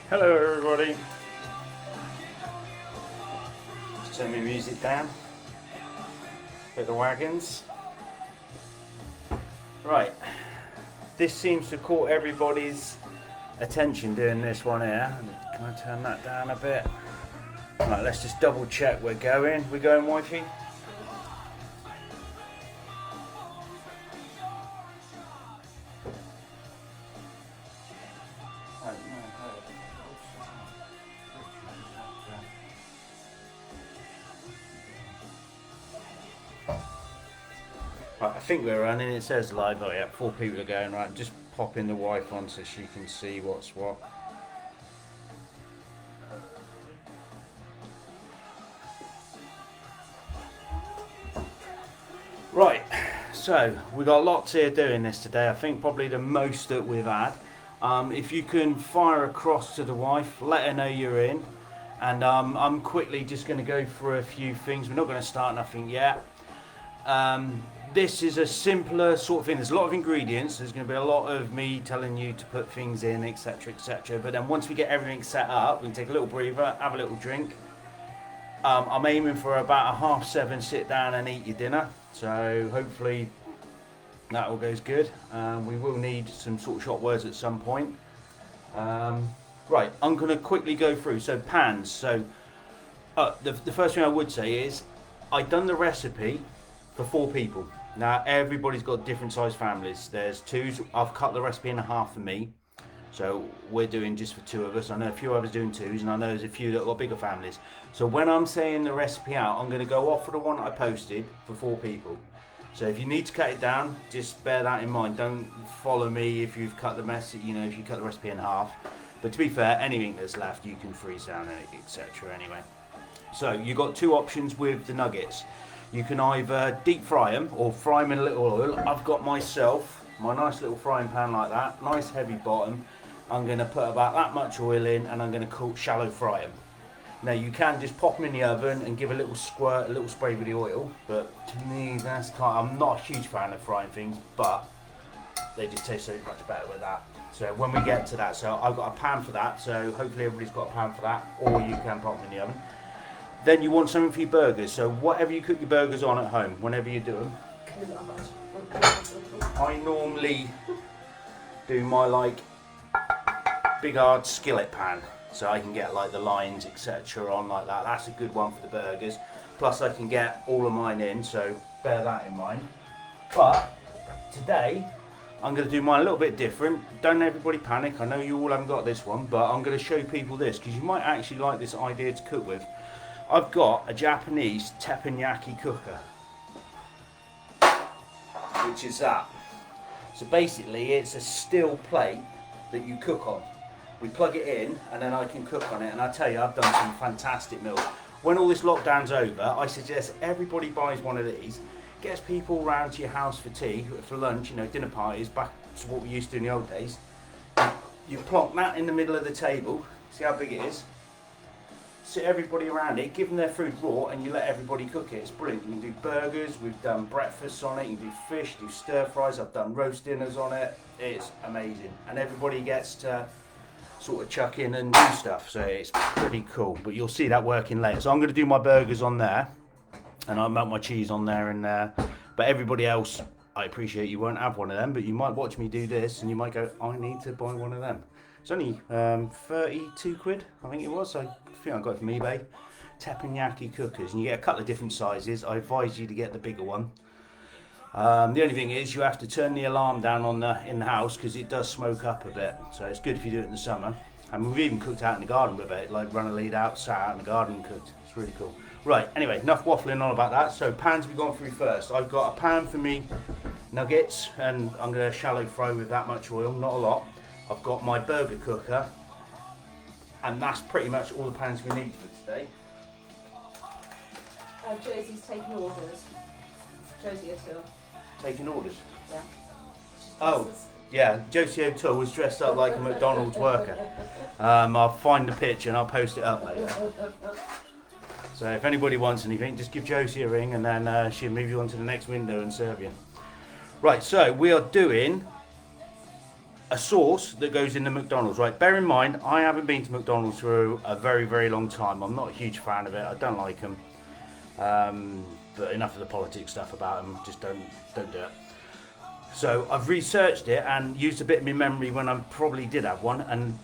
Hello everybody. Just turn my music down. Bit the wagons. Right. This seems to caught everybody's attention doing this one here. Can I turn that down a bit? Right, let's just double check we're going. We going, wifey? Right, I think we're running. It says live. Oh yeah, 4 people are going. Right, just popping the wife on so she can see what's what. Right, so we got lots here doing this today. I think probably the most that we've had. If you can fire across to the wife, let her know you're in, and I'm quickly just going to go through a few things. We're not going to start nothing yet. This is a simpler sort of thing. There's a lot of ingredients. There's going to be a lot of me telling you to put things in, etc., etc. But then once we get everything set up, we can take a little breather, have a little drink. I'm aiming for about 7:30, sit down and eat your dinner. So hopefully that all goes good. We will need some sort of short words at some point. Right, I'm going to quickly go through. So pans. So the first thing I would say is I've done the recipe for 4 people. Now everybody's got different size families. There's 2s. I've cut the recipe in half for me. So we're doing just for 2 of us. I know a few others doing 2s, and I know there's a few that got bigger families. So when I'm saying the recipe out, I'm going to go off for the one I posted for 4 people. So if you need to cut it down, just bear that in mind. Don't follow me if you've cut the message, if you cut the recipe in half. But to be fair, anything that's left you can freeze down, etc. Anyway. So you've got 2 options with the nuggets. You can either deep fry them or fry them in a little oil. I've got myself my nice little frying pan like that, nice heavy bottom. I'm going to put about that much oil in, and I'm going to shallow fry them. Now you can just pop them in the oven and give a little squirt, a little spray with the oil, but to me that's I'm not a huge fan of frying things, but they just taste so much better with that. So when we get to that, so I've got a pan for that, so hopefully everybody's got a pan for that, or you can pop them in the oven. Then you want something for your burgers, so whatever you cook your burgers on at home, whenever you do them. I normally do my big hard skillet pan, so I can get the lines etc. on like that. That's a good one for the burgers. Plus I can get all of mine in, so bear that in mind. But today I'm going to do mine a little bit different. Don't everybody panic, I know you all haven't got this one, but I'm going to show people this because you might actually like this idea to cook with. I've got a Japanese teppanyaki cooker, which is that. So basically it's a steel plate that you cook on. We plug it in and then I can cook on it, and I tell you, I've done some fantastic meals. When all this lockdown's over, I suggest everybody buys one of these, gets people round to your house for tea, for lunch, dinner parties, back to what we used to in the old days. You plonk that in the middle of the table, see how big it is? Sit everybody around it, give them their food raw, and you let everybody cook it. It's brilliant. You can do burgers, we've done breakfasts on it, you can do fish, do stir fries, I've done roast dinners on it. It's amazing. And everybody gets to sort of chuck in and do stuff, so it's pretty cool. But you'll see that working later. So I'm going to do my burgers on there, and I'll melt my cheese on there and there. But everybody else, I appreciate you won't have one of them, but you might watch me do this and you might go, I need to buy one of them. It's only 32 quid, I think it was. I think I got it from eBay. Teppanyaki cookers, and you get a couple of different sizes. I advise you to get the bigger one. The only thing is you have to turn the alarm down in the house because it does smoke up a bit. So it's good if you do it in the summer. And we've even cooked out in the garden with it, run a lead out, sat out in the garden and cooked. It's really cool. Right, anyway, enough waffling on about that. So pans we've gone through first. I've got a pan for me nuggets, and I'm going to shallow fry with that much oil, not a lot. I've got my burger cooker, and that's pretty much all the pans we need for today. Josie's taking orders. Josie O'Toole. Taking orders? Yeah. Oh, yeah, Josie O'Toole was dressed up like a McDonald's worker. I'll find the picture and I'll post it up later. So if anybody wants anything, just give Josie a ring, and then she'll move you on to the next window and serve you. Right, so we are doing a sauce that goes into McDonald's, right? Bear in mind, I haven't been to McDonald's for a very, very long time. I'm not a huge fan of it. I don't like them. But enough of the politics stuff about them. Just don't do it. So I've researched it and used a bit of my memory when I probably did have one, and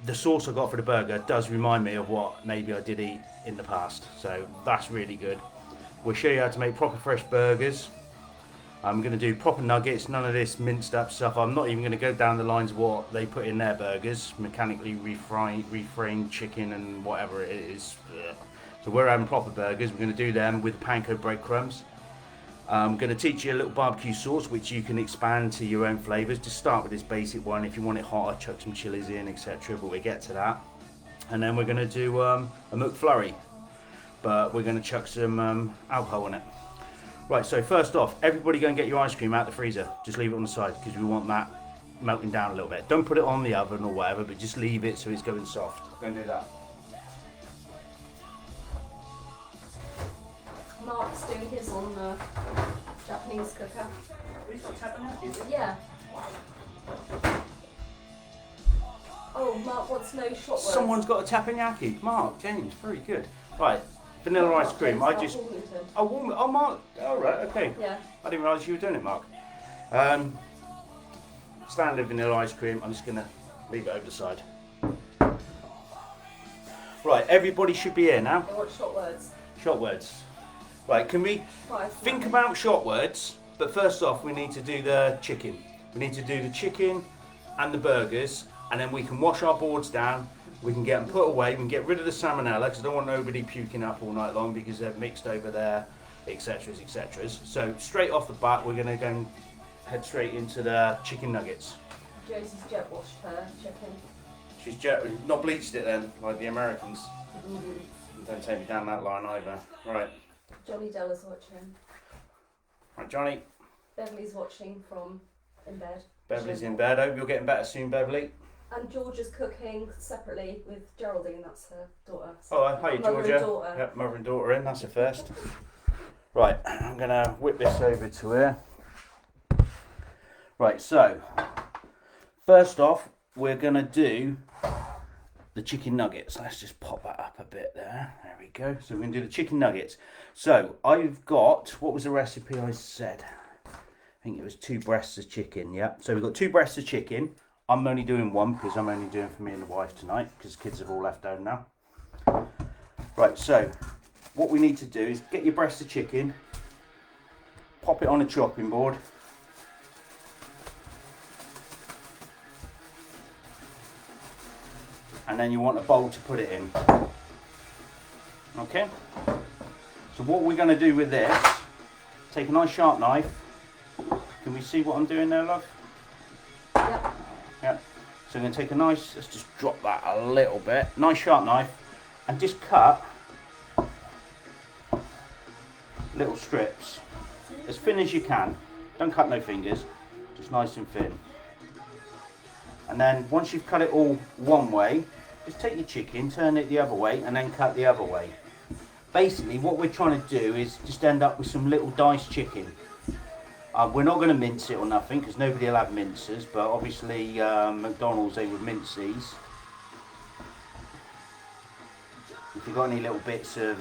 the sauce I got for the burger does remind me of what maybe I did eat in the past. So that's really good. We'll show you how to make proper fresh burgers. I'm going to do proper nuggets, none of this minced up stuff. I'm not even going to go down the lines of what they put in their burgers, mechanically reframed chicken and whatever it is. So we're having proper burgers. We're going to do them with panko breadcrumbs. I'm going to teach you a little barbecue sauce which you can expand to your own flavours. Just start with this basic one. If you want it hotter, chuck some chilies in, etc. But we'll get to that. And then we're going to do a McFlurry. But we're going to chuck some alcohol in it. Right, so first off, everybody go and get your ice cream out the freezer. Just leave it on the side because we want that melting down a little bit. Don't put it on the oven or whatever, but just leave it so it's going soft. Go and do that. Mark's doing his on the Japanese cooker. Yeah. Oh, Mark wants no shot words. Someone's got a teppanyaki. Mark, James, very good. Right, vanilla ice cream. I just... Oh, Mark. All right, okay. Yeah. I didn't realise you were doing it, Mark. Standard vanilla ice cream. I'm just going to leave it over the side. Right, everybody should be here now. I want shot words. Shot words. Right, can we think about shot words? But first off, we need to do the chicken. We need to do the chicken and the burgers, and then we can wash our boards down. We can get them put away. We can get rid of the salmonella because I don't want nobody puking up all night long because they're mixed over there, etc. etc. So straight off the bat, we're going to go and head straight into the chicken nuggets. Josie's jet washed her chicken. She's not bleached it then, like the Americans. Don't take me down that line either. Right. Johnny Della's watching. Right, Johnny. Beverly's watching from in bed. Beverly's in bed. Hope you're getting better soon, Beverly. And Georgia's cooking separately with Geraldine, that's her daughter. So hi, mother Georgia. and daughter. Yep, mother and daughter in, that's the first. Right, I'm going to whip this over to here. Right, so, first off, we're going to do the chicken nuggets. Let's just pop that up a bit there. There we go. So we're going to do the chicken nuggets. So, I've got, what was the recipe I said? I think it was 2 breasts of chicken, yeah. So we've got 2 breasts of chicken. I'm only doing 1 because I'm only doing for me and the wife tonight because kids have all left home now. Right, so what we need to do is get your breast of chicken, pop it on a chopping board. And then you want a bowl to put it in. Okay? So what we're going to do with this, take a nice sharp knife. Can we see what I'm doing there, love? Yep. Yeah. So I'm going to take a nice, let's just drop that a little bit, nice sharp knife, and just cut little strips as thin as you can. Don't cut no fingers, just nice and thin. And then once you've cut it all one way, just take your chicken, turn it the other way, and then cut the other way. Basically, what we're trying to do is just end up with some little diced chicken. We're not going to mince it or nothing because nobody will have mincers, but obviously McDonald's, they would mince these. If you've got any little bits of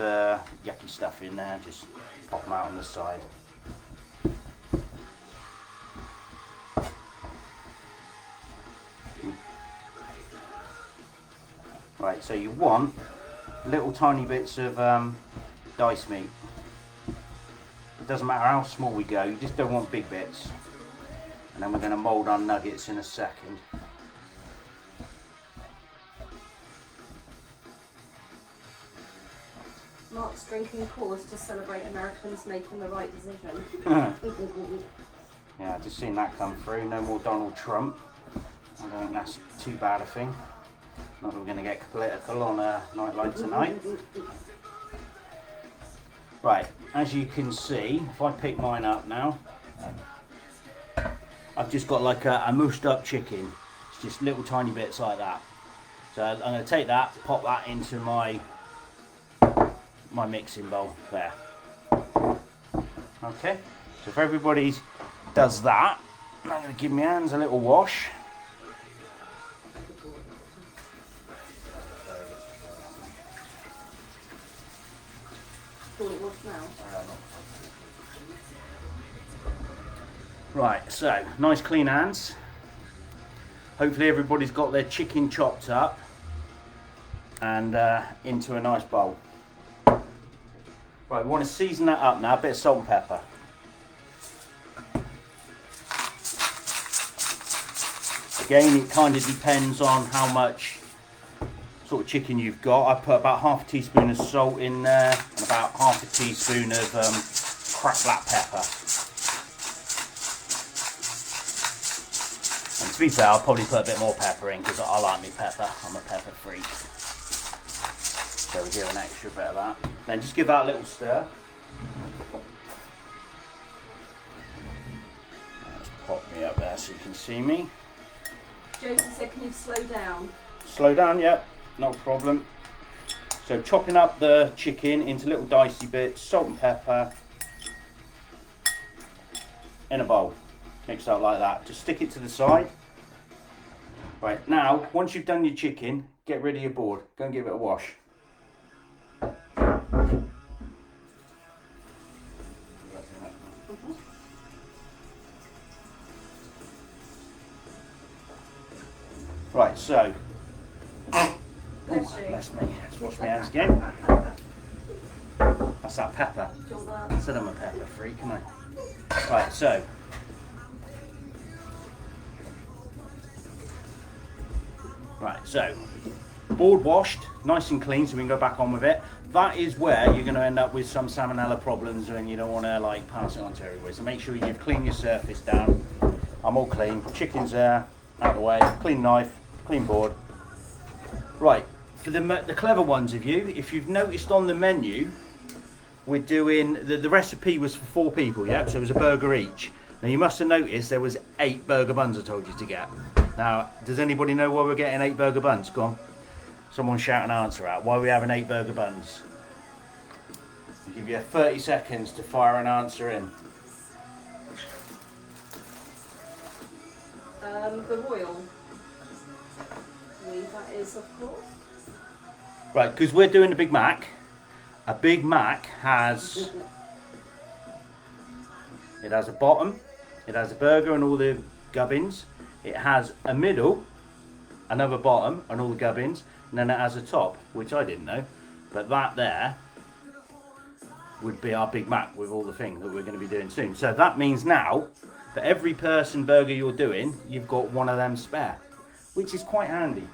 yucky stuff in there, just pop them out on the side. Right, so you want little tiny bits of diced meat. It doesn't matter how small we go, you just don't want big bits. And then we're going to mould our nuggets in a second. Mark's drinking a course to celebrate Americans making the right decision. Yeah, just seen that come through. No more Donald Trump. I don't think that's too bad a thing. Not that we're going to get political on a night like tonight. Right, as you can see, if I pick mine up now, I've just got like a mushed up chicken. It's just little tiny bits like that. So I'm going to take that, pop that into my mixing bowl there. Okay, so if everybody does that, I'm going to give my hands a little wash. thought it was now. Right, so nice clean hands. Hopefully everybody's got their chicken chopped up and into a nice bowl. Right, we want to season that up now, a bit of salt and pepper. Again, it kind of depends on how much sort of chicken you've got. I put about half a teaspoon of salt in there and about half a teaspoon of cracked black pepper. And to be fair, I'll probably put a bit more pepper in because I like me pepper. I'm a pepper freak. So we'll give an extra bit of that. Then just give that a little stir. Let's pop me up there so you can see me. Josie said, can you slow down? Slow down, yep, not a problem. So chopping up the chicken into little dicey bits, salt and pepper, in a bowl. Mix up like that. Just stick it to the side. Right, now, once you've done your chicken, get rid of your board. Go and give it a wash. Right, so, bless me, let's wash my hands again. That's that pepper. I said I'm a pepper freak, can I? Right, so, board washed, nice and clean, so we can go back on with it. That is where you're going to end up with some salmonella problems and you don't want to like pass it on to everybody. So make sure you've cleaned your surface down. I'm all clean, chicken's there, out of the way, clean knife, clean board. Right, for the clever ones of you, if you've noticed on the menu, we're doing, the recipe was for 4 people, yeah? So it was a burger each. Now you must have noticed there was 8 burger buns I told you to get. Now, does anybody know why we're getting 8 burger buns? Go on. Someone shout an answer out. Why are we having 8 burger buns? I'll give you 30 seconds to fire an answer in. The royal. That is, of course. Right, because we're doing a Big Mac. A Big Mac has... It has a bottom, it has a burger and all the gubbins. It has a middle, another bottom and all the gubbins. And then it has a top, which I didn't know. But that there would be our Big Mac with all the things that we're going to be doing soon. So that means now, for every person burger you're doing, you've got one of them spare. Which is quite handy.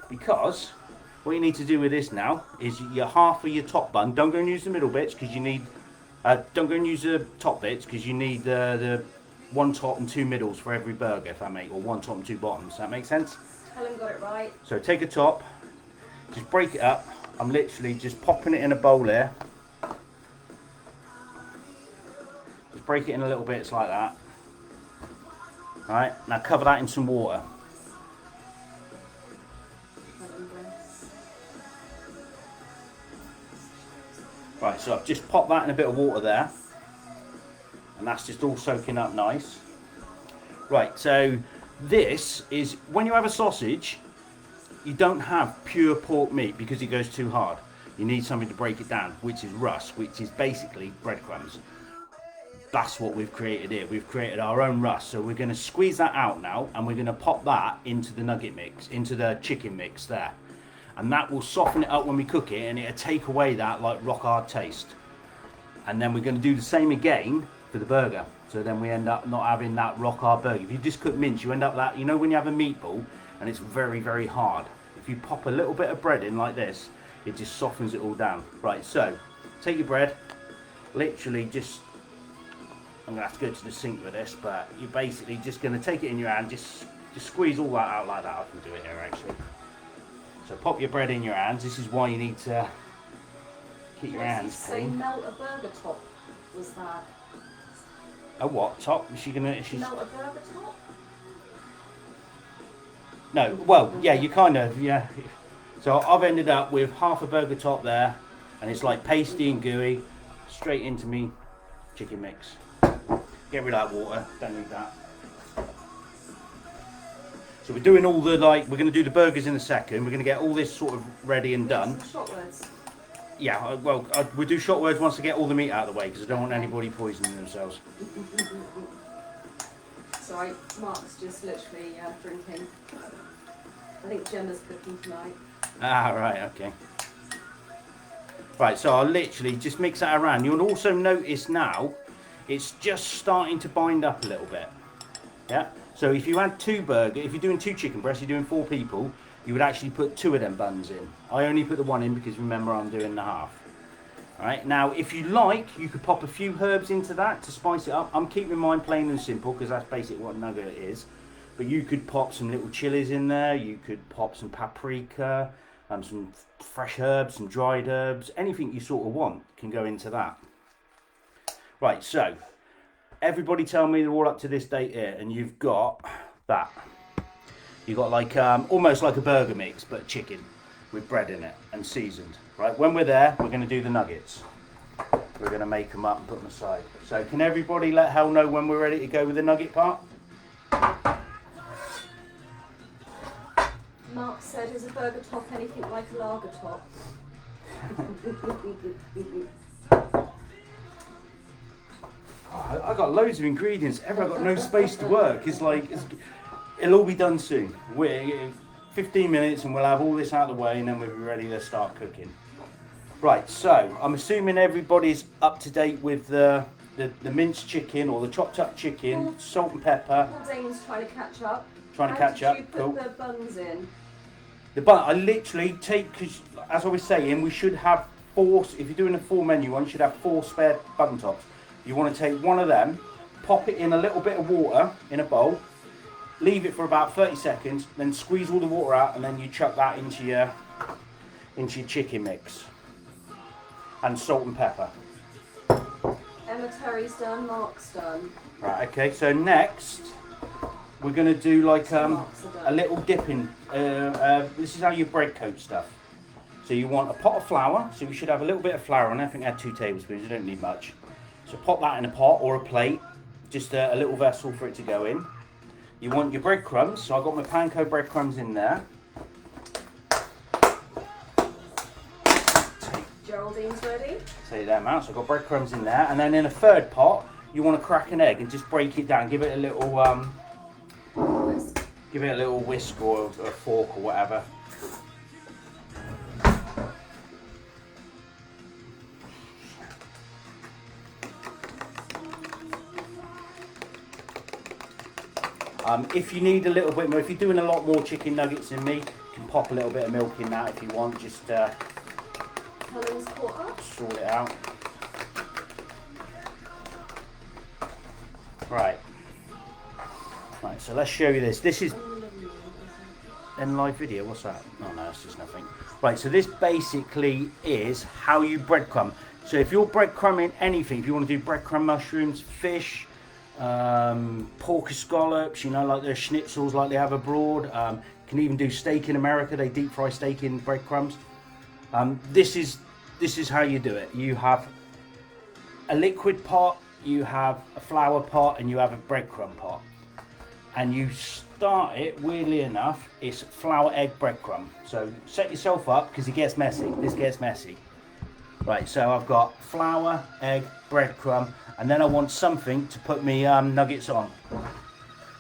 Because what you need to do with this now is your half of your top bun. Don't go and use the middle bits because you need... don't go and use the top bits because you need the 1 top and 2 middles for every burger, if that makes, or 1 top and 2 bottoms. Does that make sense? Helen got it right. So take a top, just break it up. I'm literally just popping it in a bowl here. Just break it in a little bits like that. Alright, now cover that in some water. Right, so I've just popped that in a bit of water there. And that's just all soaking up nice. Right, so this is, when you have a sausage, you don't have pure pork meat because it goes too hard. You need something to break it down, which is rust, which is basically breadcrumbs. That's what we've created here. We've created our own rust. So we're going to squeeze that out now and we're going to pop that into the nugget mix, into the chicken mix there. And that will soften it up when we cook it and it'll take away that like rock hard taste. And then we're going to do the same again for the burger. So then we end up not having that rock hard burger. If you just cook mince, you end up that, you know when you have a meatball and it's very, very hard. If you pop a little bit of bread in like this, it just softens it all down. Right, so take your bread, literally just, I'm going to have to go to the sink with this, but you're basically just going to take it in your hand, just squeeze all that out like that. I can do it here actually. So pop your bread in your hands. This is why you need to keep your hands clean. So melt a burger top, was that? A what top? Is she gonna? She's... Melt a burger top? No. Well, yeah, you kind of, yeah. So I've ended up with half a burger top there, and it's like pasty and gooey, straight into me chicken mix. Get rid of that water. Don't need that. So we're doing all the, like, we're going to do the burgers in a second. We're going to get all this sort of ready and done. Short words. Yeah, well, we'll do short words once I get all the meat out of the way because I don't want anybody poisoning themselves. Sorry, Mark's just literally drinking. I think Gemma's cooking tonight. Ah, right, okay. Right, so I'll literally just mix that around. You'll also notice now it's just starting to bind up a little bit. Yeah. So if you had if you're doing 2 chicken breasts, you're doing 4 people, you would actually put 2 of them buns in. I only put the 1 in because remember I'm doing the half. Alright, now if you like, you could pop a few herbs into that to spice it up. I'm keeping mine plain and simple because that's basically what nugget is. But you could pop some little chilies in there, you could pop some paprika, some fresh herbs, some dried herbs, anything you sort of want can go into that. Right, so everybody tell me they're all up to this date here, and you've got that. You've got like almost like a burger mix, but chicken with bread in it and seasoned. Right, when we're there, we're going to do the nuggets. We're going to make them up and put them aside. So can everybody let Hal know when we're ready to go with the nugget part? Mark said, is a burger top anything like a lager top? Oh, I got loads of ingredients. I've got no space to work. It'll all be done soon. We're 15 minutes and we'll have all this out of the way and then we'll be ready to start cooking. Right, so I'm assuming everybody's up to date with the minced chicken or the chopped up chicken, salt and pepper. Dane's trying to catch up. Trying to catch up. How did you put the buns in? The bun, I literally take, because as I was saying, we should have 4, if you're doing a 4 menu one, you should have 4 spare bun tops. You want to take one of them, pop it in a little bit of water in a bowl, leave it for about 30 seconds, then squeeze all the water out and then you chuck that into your chicken mix. And salt and pepper. Emma Terry's done, Mark's done. Right, okay, so next we're going to do like a little dipping. This is how you bread coat stuff. So you want a pot of flour, so we should have a little bit of flour on it. I think I had 2 tablespoons, you don't need much. So pop that in a pot or a plate, just a little vessel for it to go in. You want your breadcrumbs, so I've got my panko breadcrumbs in there. Geraldine's ready. Say that amount, so I've got breadcrumbs in there. And then in a third pot, you want to crack an egg and just break it down, give it a little Whisk. give it a little whisk or a fork or whatever. If you need a little bit more, if you're doing a lot more chicken nuggets than me, you can pop a little bit of milk in that if you want, just Helen's caught up. sort it out. Right, so let's show you this. This is in live video, what's that? Oh no, it's just nothing. Right, so this basically is how you breadcrumb. So if you're breadcrumbing anything, if you want to do breadcrumb mushrooms, fish, pork scallops, you know, like their schnitzels like they have abroad. You can even do steak in America, they deep fry steak in breadcrumbs. This is how you do it. You have a liquid pot, you have a flour pot, and you have a breadcrumb pot. And you start it, weirdly enough, it's flour, egg, breadcrumb. So set yourself up because it gets messy. This gets messy. Right, so I've got flour, egg, breadcrumb, and then I want something to put me nuggets on.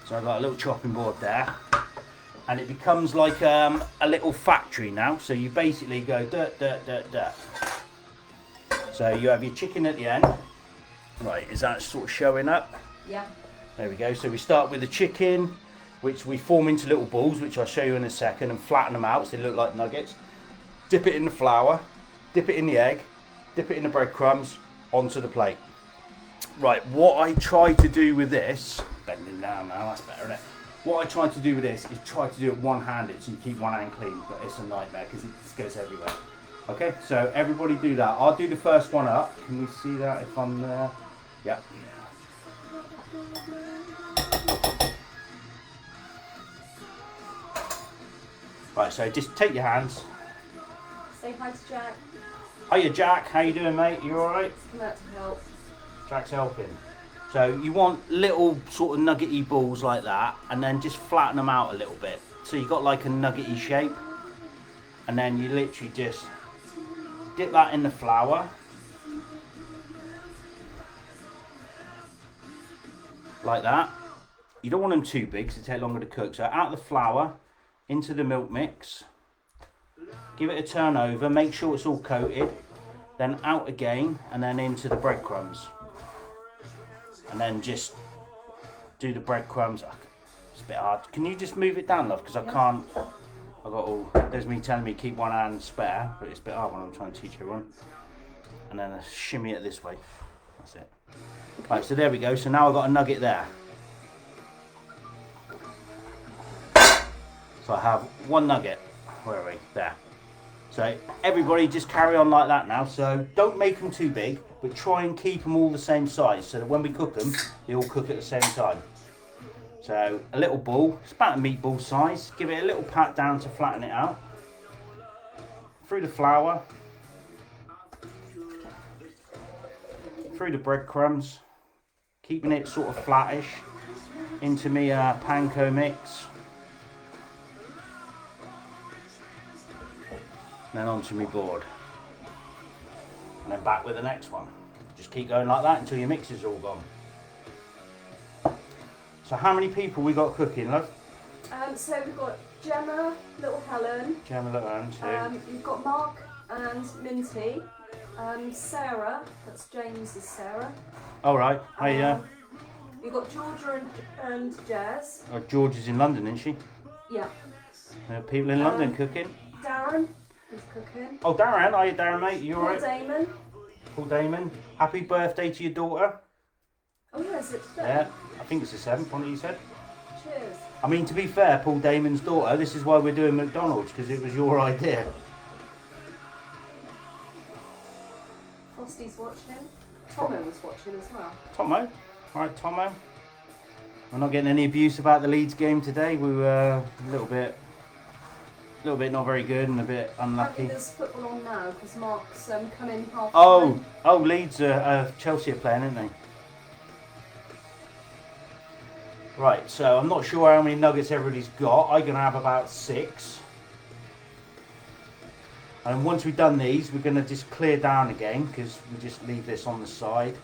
So I've got a little chopping board there. And it becomes like a little factory now. So you basically go dirt, dirt, dirt, dirt. So you have your chicken at the end. Right, is that sort of showing up? Yeah. There we go. So we start with the chicken, which we form into little balls, which I'll show you in a second, and flatten them out so they look like nuggets. Dip it in the flour, dip it in the egg, dip it in the breadcrumbs, onto the plate. Right, what I try to do with this, bending down now, that's better, isn't it? What I try to do with this is try to do it one-handed so you keep one hand clean, but it's a nightmare because it just goes everywhere. Okay, so everybody do that. I'll do the first one up. Can we see that if I'm there? Yeah. Right, so just take your hands. Say hi to Jack. Hiya Jack, how you doing mate? You alright? Come out to help. Jack's helping. So you want little sort of nuggety balls like that and then just flatten them out a little bit. So you've got like a nuggety shape and then you literally just Dip that in the flour. Like that. You don't want them too big because they take longer to cook. So out the flour, into the milk mix. Give it a turn over, make sure it's all coated. Then out again, and then into the breadcrumbs. And then just do the breadcrumbs. It's a bit hard. Can you just move it down, love? Because I can't. I got all. There's me telling me keep one hand spare, but it's a bit hard when I'm trying to teach everyone. And then I shimmy it this way. That's it. Right, so there we go. So now I've got a nugget there. So I have one nugget. Where are we? There. So everybody just carry on like that now. So don't make them too big, but try and keep them all the same size so that when we cook them, they all cook at the same time. So a little ball, it's about a meatball size. Give it a little pat down to flatten it out. Through the flour. Through the breadcrumbs. Keeping it sort of flattish. Into me panko mix. And then onto my board. And then back with the next one. Just keep going like that until your mix is all gone. So how many people we got cooking, love? So we've got Gemma, Little Helen. Gemma, Little Helen, too. You've got Mark and Minty. Sarah, that's James's Sarah. All right. Hey, You've got Georgia and Jazz. oh, George is in London, isn't she? Yeah. People in London cooking. Darren is cooking. Oh, Darren. Are you Darren, mate? You all Paul right? Damon. Paul Damon. Happy birthday to your daughter. Oh yeah, is it today? Yeah, I think it's the 7th, wasn't it, you said? Cheers. I mean, to be fair, Paul Damon's daughter, this is why we're doing McDonald's, because it was your idea. Frosty's watching. Tomo was watching as well. Tomo. All right, Tomo. We're not getting any abuse about the Leeds game today. We were a little bit not very good and a bit unlucky. Apparently there's football on now because Mark's come in half Oh, time. Leeds, Chelsea are playing, aren't they? Right, so I'm not sure how many nuggets everybody's got. I'm going to have about 6. And once we've done these, we're going to just clear down again because we just leave this on the side.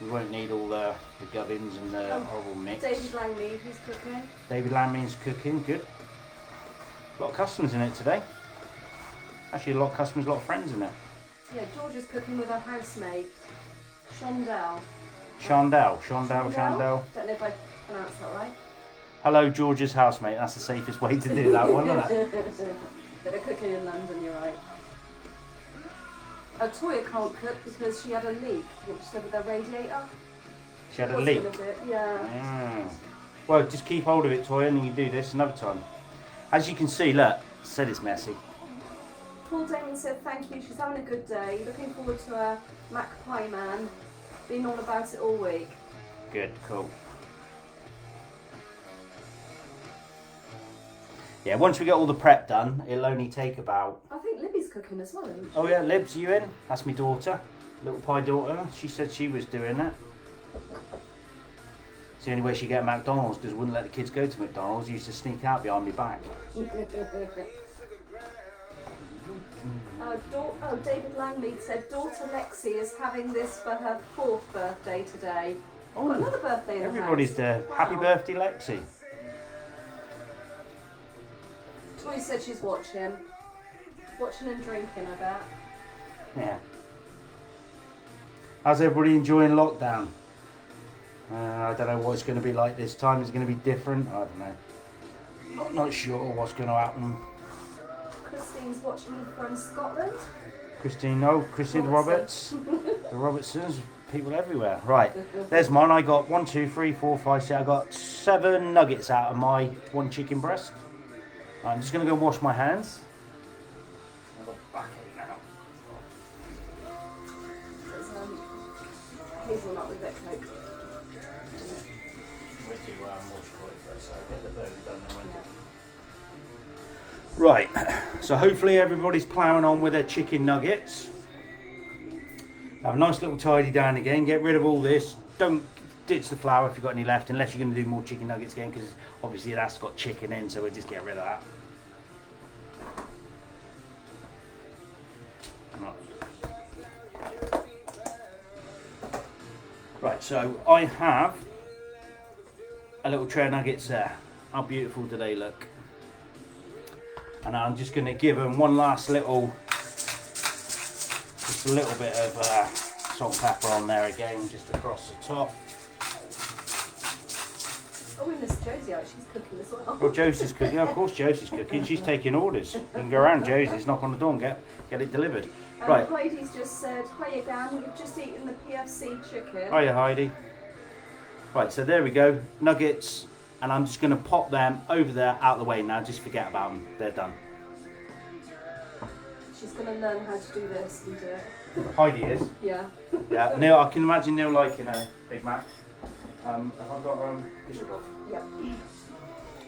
We won't need all the gubbins and the horrible mix. David Langley, who's cooking. David Langley's cooking, good. A lot of customers in it today. Actually, a lot of customers, a lot of friends in it. Yeah, George is cooking with her housemate, Shondell. Chandel. Don't know if I pronounced that right. Hello, George's housemate. That's the safest way to do that one, isn't it? But they're cooking in London, you're right. Toya can't cook because she had a leak. What she said with her radiator. She had a leak. Yeah. Well, just keep hold of it, Toya, and you can do this another time. As you can see, look, said it's messy. Paul Damon said thank you. She's having a good day. Looking forward to her Mac Pie Man. Been on about it all week. Good, cool. Yeah, once we get all the prep done, it'll only take about... I think Libby's cooking as well, isn't she? Oh yeah, Libs, you in? That's my daughter, little pie daughter. She said she was doing that. It's the only way she get McDonald's because wouldn't let the kids go to McDonald's. Used to sneak out behind my back. David Langley said daughter Lexi is having this for her 4th birthday today. Oh, got another birthday in everybody's the there. house. Happy Wow. birthday, Lexi. Toy said she's watching. Watching and drinking, I bet. Yeah. How's everybody enjoying lockdown? I don't know what it's going to be like this time. Is it going to be different? I don't know. Not sure what's going to happen. Christine's watching from Scotland. Christine Roberts. The Robertsons, people everywhere. Right, there's mine. I got 1, 2, 3, 4, 5, 6. I got 7 nuggets out of my 1 chicken breast. I'm just going to go wash my hands. I've got backache now. There's hazelnut with it coke. Right, so hopefully everybody's ploughing on with their chicken nuggets. Have a nice little tidy down again, get rid of all this. Don't ditch the flour if you've got any left, unless you're going to do more chicken nuggets again, because obviously that's got chicken in, so we'll just get rid of that. Right, so I have a little tray of nuggets there. How beautiful do they look? And I'm just going to give them one last little, just a little bit of salt and pepper on there again, just across the top. Oh, we missed Josie out. She's cooking as well. Well, Josie's cooking. Of course, Josie's cooking. She's taking orders. You can go around Josie's, knock on the door and get it delivered. Right. Heidi's just said, hiya Dan, you've just eaten the PFC chicken. Hiya, Heidi. Right, so there we go. Nuggets. And I'm just going to pop them over there, out of the way now. Just forget about them. They're done. She's going to learn how to do this and do it. Heidi is. Yeah. Yeah. Neil, I can imagine Neil liking a Big Mac. Have I got Yep.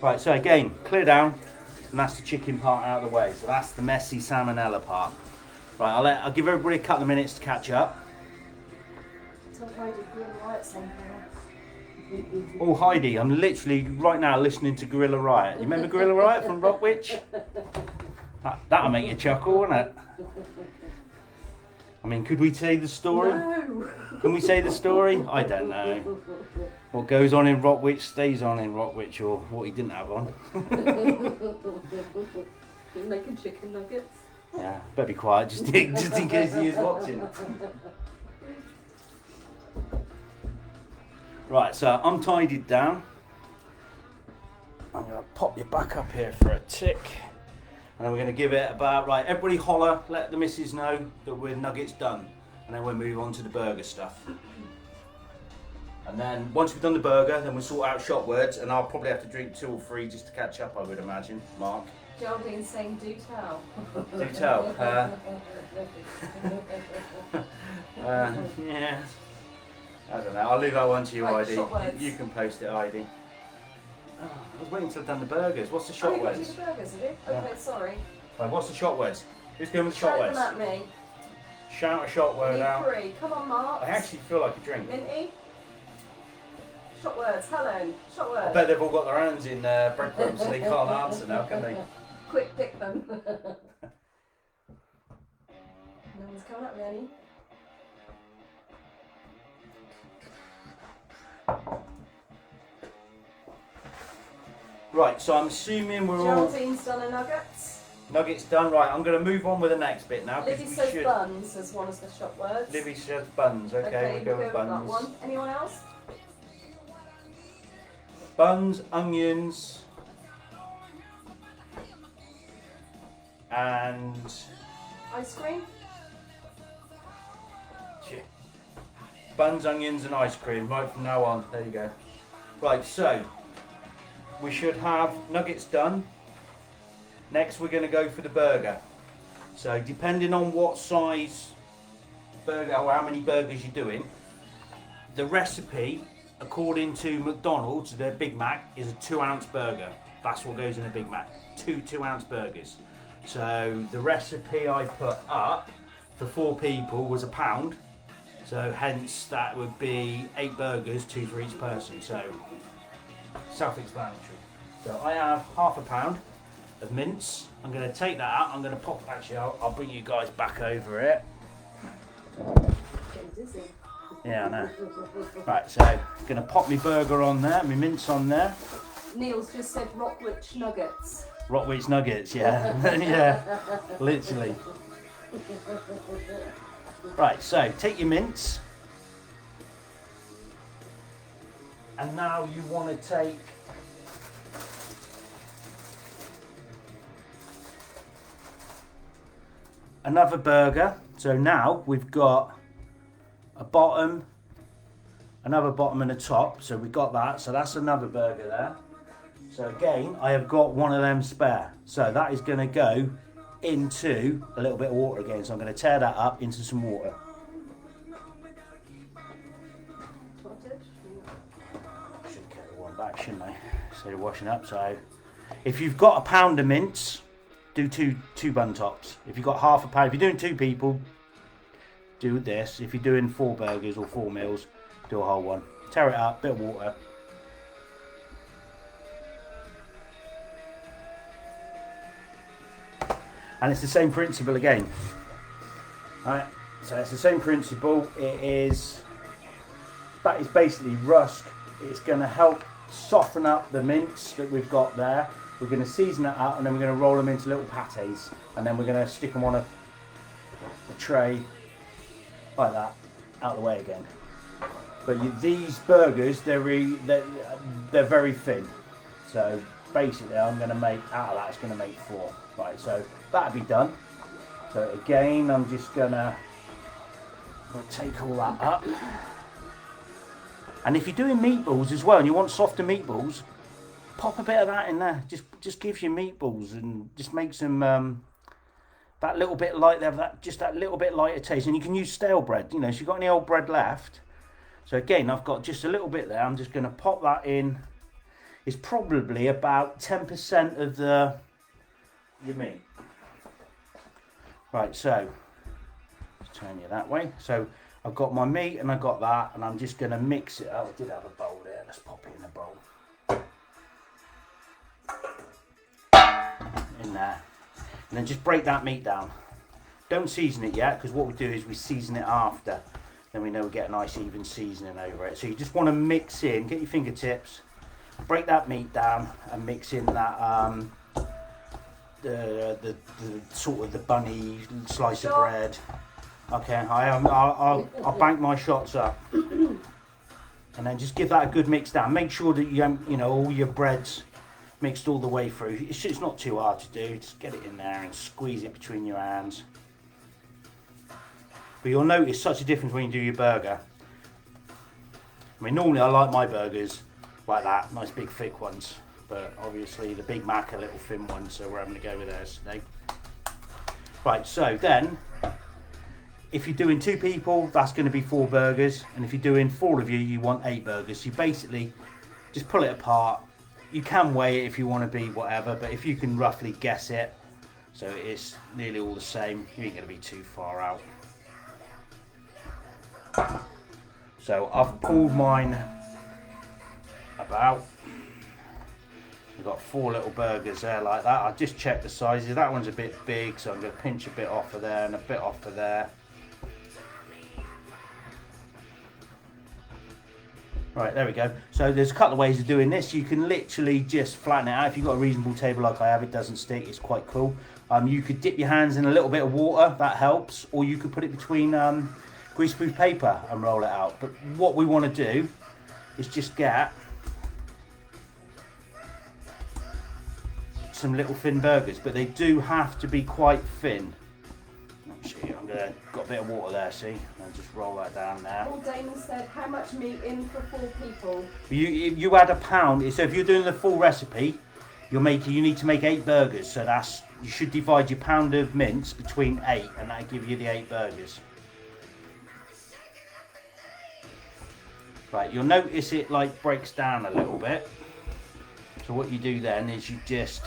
Right, so again, clear down, and that's the chicken part out of the way. So that's the messy salmonella part. Right, I'll give everybody a couple of minutes to catch up. Tell Heidi Gorilla Riot something. Oh, Heidi, I'm literally right now listening to Gorilla Riot. You remember Gorilla Riot from Rockwich? That'll make you chuckle, won't it? I mean, could we say the story? No. Can we say the story? I don't know. What goes on in Rockwich stays on in Rockwich, or what he didn't have on. You're making chicken nuggets. Yeah, better be quiet, just in case he is watching. Right, so I'm tidied down. I'm going to pop you back up here for a tick. And then we're going to give it about, right, everybody holler, let the missus know that we're nuggets done. And then we'll move on to the burger stuff. And then once we've done the burger, then we'll sort out shot words, and I'll probably have to drink 2 or 3 just to catch up, I would imagine. Mark? Geraldine's saying do tell. Do tell. Yeah. I don't know. I'll leave that one to you, Right, Heidi. shot words. You can post it, Heidi. Oh, I was waiting until I've done the burgers. What's the Oh, shot you've got to do words? the burgers, have you? Yeah. Okay, sorry. Right, what's the shot words? Who's going with the shot Shout words? them at me. Shout a shot word Need out. 3. Come on, Mark. I actually feel like a drink. Minty. Shot words. Helen. Shot words. I bet they've all got their hands in breadcrumbs so they can't answer now, can they? Quick, pick them. No one's coming up, Lenny. Right, so I'm assuming we're all Geraldine's done a nuggets. nuggets done. Right, I'm going to move on with the next bit now. 'cause Livy we says should- buns as one of the shop words. Livy says buns. Okay, we'll go with that buns. one. Anyone else? Buns, onions, and Ice cream? shit. Buns, onions, and ice cream. Right from now on. There you go. Right, so we should have nuggets done. Next, we're going to go for the burger. So, depending on what size burger or how many burgers you're doing, the recipe, according to McDonald's, their Big Mac is a 2-ounce burger. That's what goes in a Big Mac. 2-ounce burgers. So, the recipe I put up for 4 people was £1. So, hence that would be 8 burgers, 2 for each person. So, self-explanatory. So, I have £1/2 of mince. I'm going to take that out. I'm going to pop. Actually, I'll bring you guys back over it. Getting dizzy. Yeah, I know. Right, so I'm going to pop my burger on there, my mince on there. Neil's just said Rockwich nuggets. Rockwich nuggets, yeah. Yeah, literally. Right, so take your mince. And now you want to take another burger. So now we've got a bottom, another bottom and a top. So we've got that. So that's another burger there. So again, I have got one of them spare. So that is going to go into a little bit of water again. So I'm going to tear that up into some water. Should get the one back, shouldn't I? Instead of washing up. So if you've got £1 of mince, do two bun tops. If you've got £1/2, if you're doing 2 people, do this. If you're doing 4 burgers or 4 meals, do a whole one. Tear it up, bit of water. And it's the same principle again. Right, so it's the same principle. It is that is basically rusk. It's going to help soften up the mince that we've got there. We're going to season it up, and then we're going to roll them into little patés, and then we're going to stick them on a tray like that, out of the way again. But these burgers, they're very thin. So basically, I'm going to make out of that. It's going to make 4. Right, so that'll be done. So again, I'm just going to take all that up. And if you're doing meatballs as well, and you want softer meatballs, pop a bit of that in there. Just gives you meatballs and just makes them that little bit light. They have that little bit lighter taste. And you can use stale bread. You know, if you've got any old bread left. So again, I've got just a little bit there. I'm just going to pop that in. It's probably about 10% of your meat. Right, so let's turn you that way. So I've got my meat and I've got that, and I'm just going to mix it up. I did have a bowl there. Let's pop it in the bowl. In there. And then just break that meat down. Don't season it yet, because what we do is we season it after. Then we know we get a nice even seasoning over it. So you just want to mix in, get your fingertips, break that meat down, and mix in that the sort of the bunny slice of bread. Okay, I'll bank my shots up, and then just give that a good mix down. Make sure that you know all your bread's mixed all the way through. It's not too hard to do. Just get it in there and squeeze it between your hands. But you'll notice such a difference when you do your burger. I mean, normally I like my burgers like that, nice big thick ones. But obviously the Big Mac are little thin ones, so we're having to go with theirs today. Right, so then, if you're doing 2 people, that's going to be 4 burgers. And if you're doing 4 of you, you want 8 burgers. So you basically just pull it apart. You can weigh it if you want to be whatever, but if you can roughly guess it, so it's nearly all the same, you ain't going to be too far out. So I've pulled mine about. We've got 4 little burgers there like that. I just checked the sizes. That one's a bit big, so I'm going to pinch a bit off of there and a bit off of there. Right, there we go. So there's a couple of ways of doing this. You can literally just flatten it out. If you've got a reasonable table like I have, it doesn't stick. It's quite cool. You could dip your hands in a little bit of water. That helps. Or you could put it between greaseproof paper and roll it out. But what we want to do is just get some little thin burgers, but they do have to be quite thin. Actually, got a bit of water there, see? I'll just roll that down there. Paul Damon said, how much meat in for 4 people? You add a pound. So if you're doing the full recipe, you need to make 8 burgers. So you should divide your pound of mince between 8, and that'll give you the 8 burgers. Right, you'll notice it like breaks down a little bit. So what you do then is you just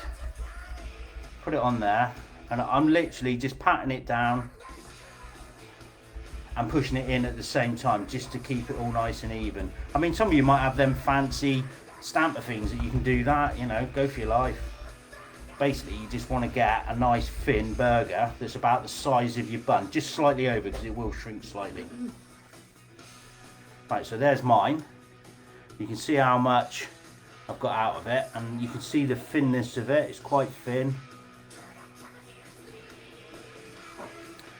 put it on there, and I'm literally just patting it down and pushing it in at the same time, just to keep it all nice and even. I mean, some of you might have them fancy stamper things that you can do that, you know, go for your life. Basically, you just want to get a nice thin burger that's about the size of your bun, just slightly over, because it will shrink slightly. Right, so there's mine. You can see how much I've got out of it, and you can see the thinness of it. It's quite thin.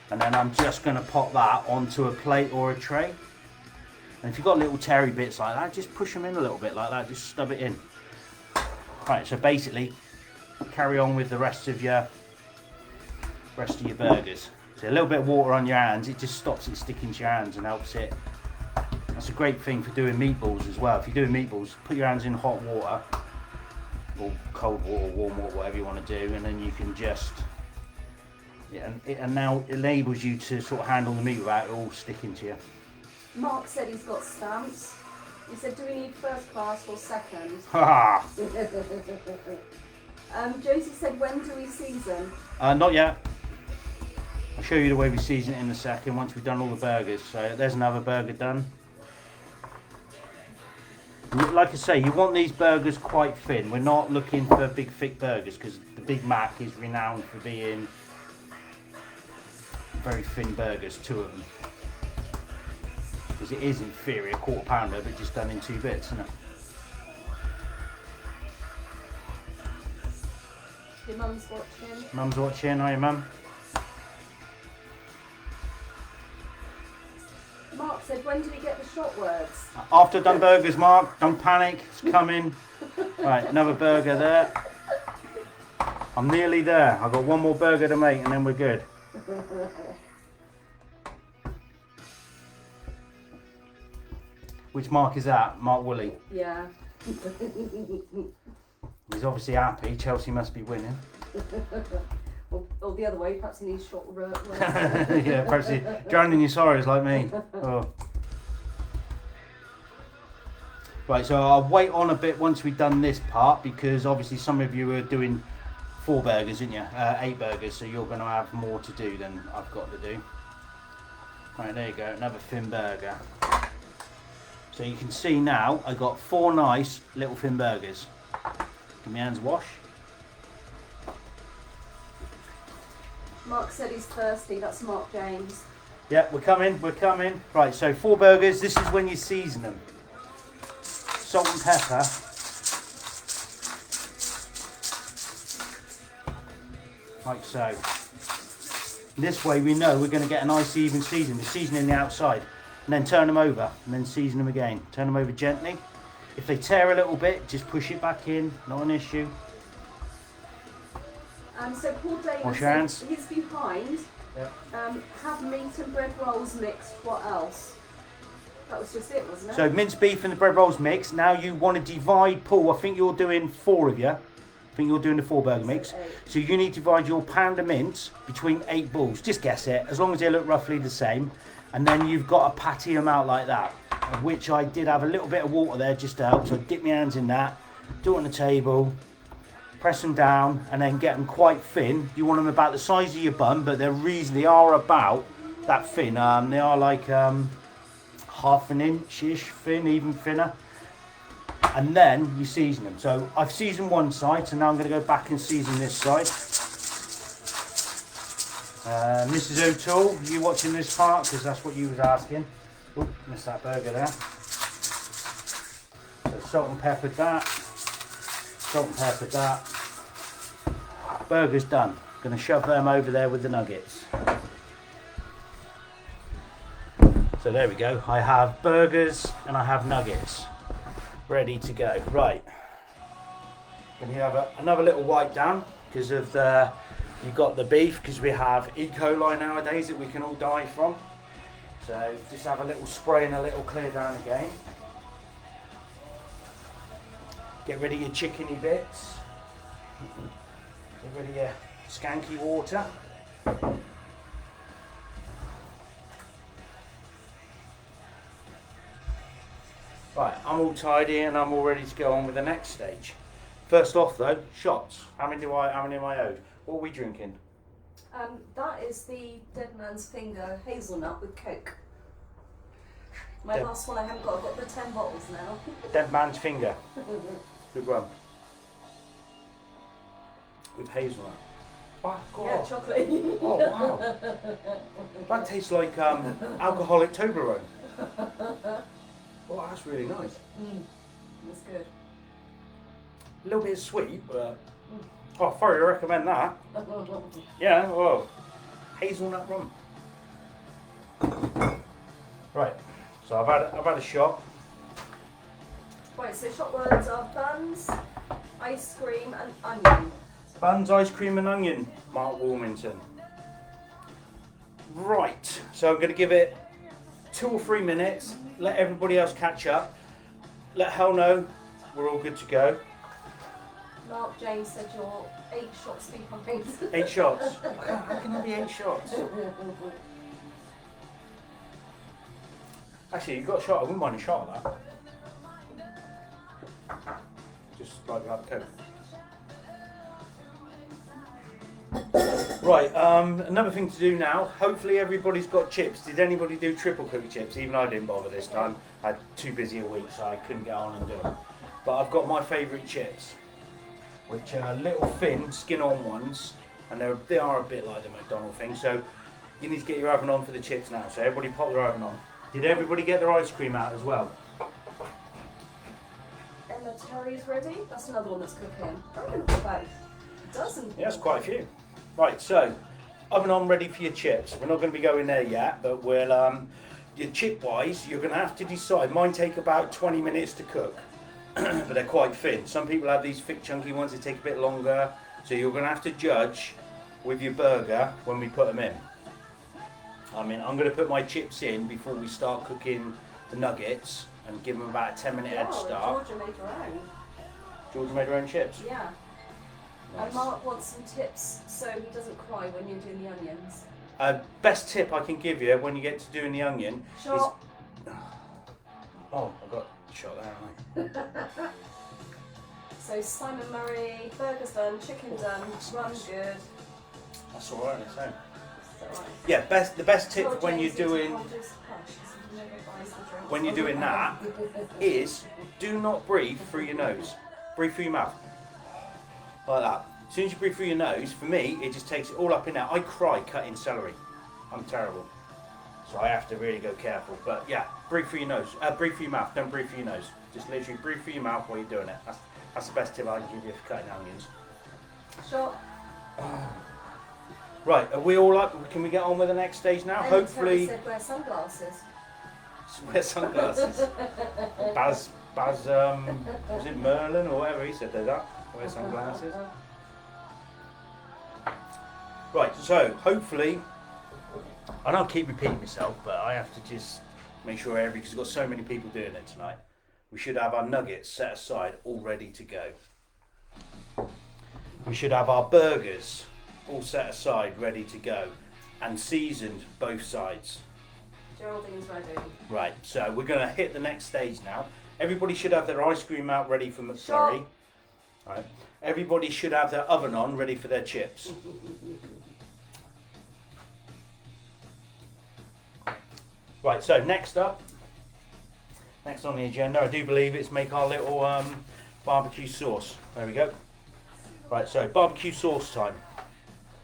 And then I'm just going to pop that onto a plate or a tray. And if you've got little terry bits like that, just push them in a little bit like that, just stub it in. Right, so basically carry on with the rest of your burgers. So a little bit of water on your hands, it just stops it sticking to your hands and helps it. That's a great thing for doing meatballs as well. If you're doing meatballs, put your hands in hot water, or cold water, warm water, whatever you want to do, and then you can just, and now it enables you to sort of handle the meat without it all sticking to you. Mark said he's got stamps. He said, do we need first class or second? Ha! Josie said, when do we season? Not yet. I'll show you the way we season it in a second once we've done all the burgers. So there's another burger done. Like I say, you want these burgers quite thin. We're not looking for big thick burgers, because the Big Mac is renowned for being very thin burgers, 2 of them. because it is in theory a quarter pounder, but just done in 2 bits, isn't it? Your mum's watching. Mum's watching, are you, Mum? Mark said, when did he get the shot words? After done burgers, Mark, don't panic, it's coming. Right, another burger there. I'm nearly there. I've got one more burger to make and then we're good. Which Mark is that? Mark Woolley. Yeah. He's obviously happy. Chelsea must be winning. Or the other way, perhaps he needs shot words. Yeah, perhaps he's drowning in your sorrows like me. Oh. Right, so I'll wait on a bit once we've done this part, because obviously some of you are doing 4 burgers, aren't you? 8 burgers, so you're going to have more to do than I've got to do. Right, there you go, another thin burger. So you can see now I've got 4 nice little thin burgers. Give me hands wash. Mark said he's thirsty. That's Mark James. Yeah, we're coming, we're coming. Right, so 4 burgers. This is when you season them. Salt and pepper. Like so. This way we know we're going to get a nice even season. We're seasoning the outside. And then turn them over. And then season them again. Turn them over gently. If they tear a little bit, just push it back in. Not an issue. So Paul Wash your Davis, hands. he's behind. Yep. Have meat and bread rolls mixed. What else? That was just it, wasn't it? So minced beef and the bread rolls mix. Now you want to divide, Paul. I think you're doing 4 of you. I think you're doing the 4 burger mix. So you need to divide your pound of mince between 8 balls. Just guess it, as long as they look roughly the same. And then you've got to patty them out like that. Of which I did have a little bit of water there just to help. So I dip my hands in that, do it on the table, press them down, and then get them quite thin. You want them about the size of your bun, but they are about that thin. They are like half an inch-ish thin, even thinner. And then you season them. So I've seasoned one side, so now I'm going to go back and season this side. Mrs. O'Toole, you watching this part? Because that's what you was asking. Oh, missed that burger there. So salt and peppered that. Salt and peppered that. Burger's done. Going to shove them over there with the nuggets. So there we go. I have burgers and I have nuggets ready to go. Right. Going to have another little wipe down because of the. You've got the beef because we have E. coli nowadays that we can all die from. So just have a little spray and a little clear down again. Get rid of your chickeny bits. Get rid of your skanky water. Right, I'm all tidy and I'm all ready to go on with the next stage. First off though, shots. How many am I owed? What are we drinking? That is the Dead Man's Finger hazelnut with Coke. My last one I haven't got. I've got the 10 bottles now. Dead Man's Finger. Good one. With hazelnut. Oh, God. Yeah, chocolate. Oh, wow. That tastes like alcoholic Toblerone. Oh, that's really nice. That's good. A little bit sweet, but I thoroughly recommend that. Yeah, oh, hazelnut rum. Right, so I've had a shot. Right, so shot words are buns, ice cream, and onion. Buns, ice cream, and onion. Mark Warmington. Right, so I'm going to give it 2 or 3 minutes. Let everybody else catch up. Let Hell know we're all good to go. Mark James said you're 8 shots behind. 8 shots. How can there be 8 shots? Actually, you got a shot. I wouldn't mind a shot of that. Just like that Coke. Right, another thing to do now. Hopefully everybody's got chips. Did anybody do triple cooked chips? Even I didn't bother this time. I had too busy a week, so I couldn't get on and do it. But I've got my favourite chips, which are little thin, skin-on ones, and they are a bit like the McDonald's thing. So you need to get your oven on for the chips now. So everybody pop their oven on. Did everybody get their ice cream out as well? Emma Terry's ready. That's another one that's cooking. I reckon about a dozen. Yes, quite a few. Right, so oven on ready for your chips. We're not going to be going there yet, but we'll your chip wise, you're going to have to decide. Mine take about 20 minutes to cook, but they're quite thin. Some people have these thick chunky ones that take a bit longer, so you're going to have to judge with your burger when we put them in. I mean, I'm going to put my chips in before we start cooking the nuggets and give them about a 10-minute head start. Georgia made her own. Georgia made her own chips? Yeah. Nice. And Mark wants some tips so he doesn't cry when you're doing the onions. Best tip I can give you when you get to doing the onion Shot. is... Oh, I got shot there, haven't I? So Simon Murray, burger's done, chicken done, run good. That's all right, so. Is that right? Yeah, the best tip Tell when you're James to doing hold his hush, so he never buys the drink. when you're doing that is do not breathe through your nose. Breathe through your mouth. Like that. As soon as you breathe through your nose, for me, it just takes it all up in there. I cry cutting celery. I'm terrible. So I have to really go careful. But yeah, breathe through your nose. Breathe through your mouth. Don't breathe through your nose. Just literally breathe through your mouth while you're doing it. That's the best tip I can give you for cutting onions. Shot. Right, are we all up? Can we get on with the next stage now? Emma Hopefully. Terry said wear sunglasses. Wear sunglasses. Baz, was it Merlin or whatever he said that? Wear sunglasses. Right, so hopefully, and I'll keep repeating myself, but I have to just make sure because we've got so many people doing it tonight. We should have our nuggets set aside all ready to go. We should have our burgers all set aside ready to go and seasoned both sides. Geraldine's ready. Right, so we're going to hit the next stage now. Everybody should have their ice cream out ready for McFlurry. Right. Everybody should have their oven on ready for their chips. Right, so next on the agenda, I do believe it's make our little barbecue sauce. There we go. Right, so barbecue sauce time.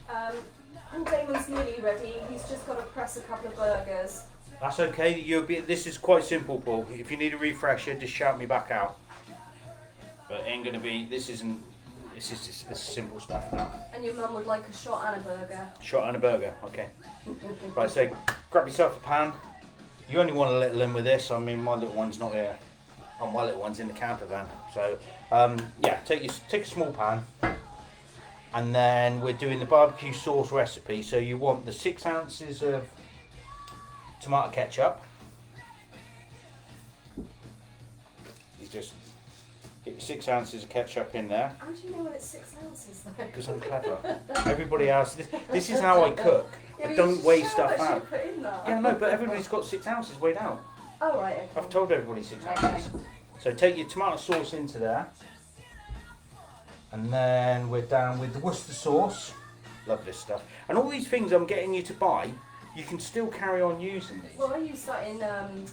Paul Damon's nearly ready. He's just got to press a couple of burgers. That's okay. This is quite simple, Paul. If you need a refresher, just shout me back out. But it ain't gonna be. This is just simple stuff now. And your mum would like a shot and a burger. Shot and a burger. Okay. Right. So grab yourself a pan. You only want a little in with this. I mean, my little one's not here. Oh, my little one's in the camper van. So yeah, take a small pan. And then we're doing the barbecue sauce recipe. So you want the 6 ounces of tomato ketchup. You just get your 6 ounces of ketchup in there. How do you know when it's 6 ounces though? Because I'm clever. Everybody else, this is how I cook. Yeah, I don't weigh stuff how much out. you put in that. Yeah, no, but everybody's got 6 ounces weighed out. Oh right, okay. I've told everybody 6 Okay. ounces. So take your tomato sauce into there. And then we're down with the Worcester sauce. Love this stuff. And all these things I'm getting you to buy, you can still carry on using these. Well, I use that in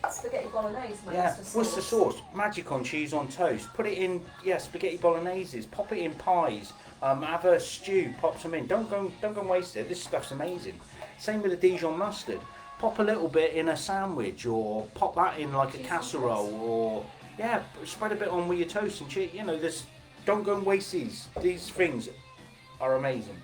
spaghetti bolognese. My Yeah, Worcester sauce, magic on cheese on toast. Put it in, spaghetti bologneses. Pop it in pies. Have a stew. Pop some in. Don't go and waste it. This stuff's amazing. Same with the Dijon mustard. Pop a little bit in a sandwich, or pop that in like a casserole, or spread a bit on with your toast and cheese. You know, this. Don't go and waste these. These things are amazing.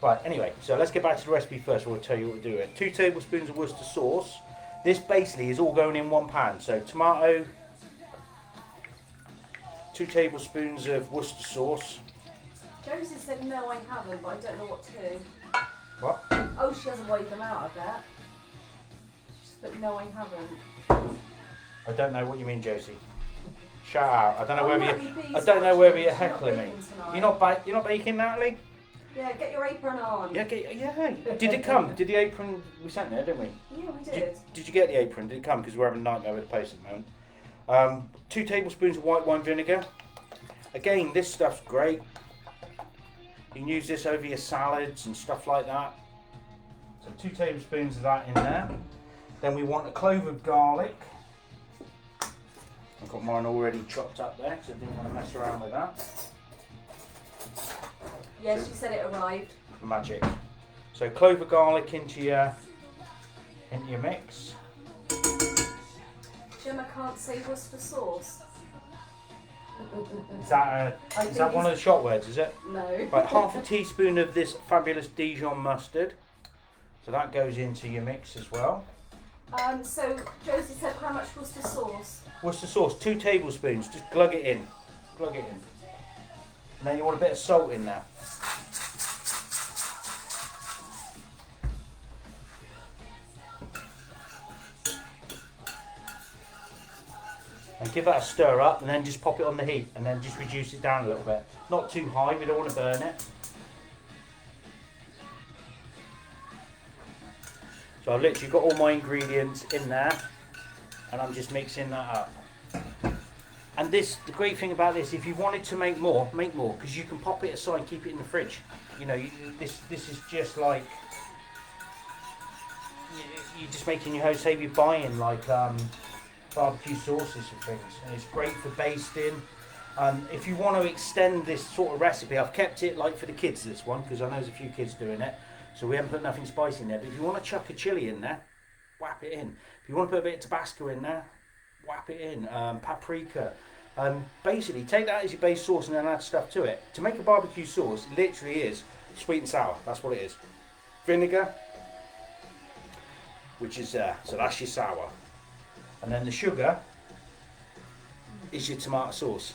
Right, anyway, so let's get back to the recipe first. We'll tell you what we're doing. 2 tablespoons of Worcester sauce. This basically is all going in one pan. So tomato, 2 tablespoons of Worcester sauce. Josie said no, I haven't, but I don't know what to do. What? Oh, she hasn't weighed them out, I bet. But no, I haven't. I don't know what you mean, Josie. Shout out. I don't know whether you're heckling me. You're not baking, Natalie? Yeah, get your apron on. Yeah. Did it come? Did the apron we sent there, didn't we? Yeah, we did. Did you get the apron? Did it come? Because we're having a nightmare with the post at the moment. 2 tablespoons of white wine vinegar. Again, this stuff's great. You can use this over your salads and stuff like that. So 2 tablespoons of that in there. Then we want a clove of garlic. I've got mine already chopped up there because I didn't want to mess around with that. Yes, she said it arrived. Magic. So clove of garlic into your mix. Gemma can't say Worcester sauce. Is that one of the shop words, is it? No. Right, half a teaspoon of this fabulous Dijon mustard. So that goes into your mix as well. So Josie said how much Worcester sauce? Worcester sauce, 2 tablespoons. Just glug it in. Glug it in. And then you want a bit of salt in there. And give that a stir up and then just pop it on the heat and then just reduce it down a little bit. Not too high, we don't want to burn it. So I've literally got all my ingredients in there and I'm just mixing that up. And the great thing about this, if you wanted to make more, because you can pop it aside and keep it in the fridge. You know, this is just like, you're just making your house, save you buying like barbecue sauces and things, and it's great for basting. If you want to extend this sort of recipe, I've kept it like for the kids, this one, because I know there's a few kids doing it, so we haven't put nothing spicy in there. But if you want to chuck a chilli in there, whap it in. If you want to put a bit of Tabasco in there, whap it in. Paprika. Basically take that as your base sauce and then add stuff to it. To make a barbecue sauce, it literally is sweet and sour. That's what it is. Vinegar, which is there, so that's your sour. And then the sugar is your tomato sauce.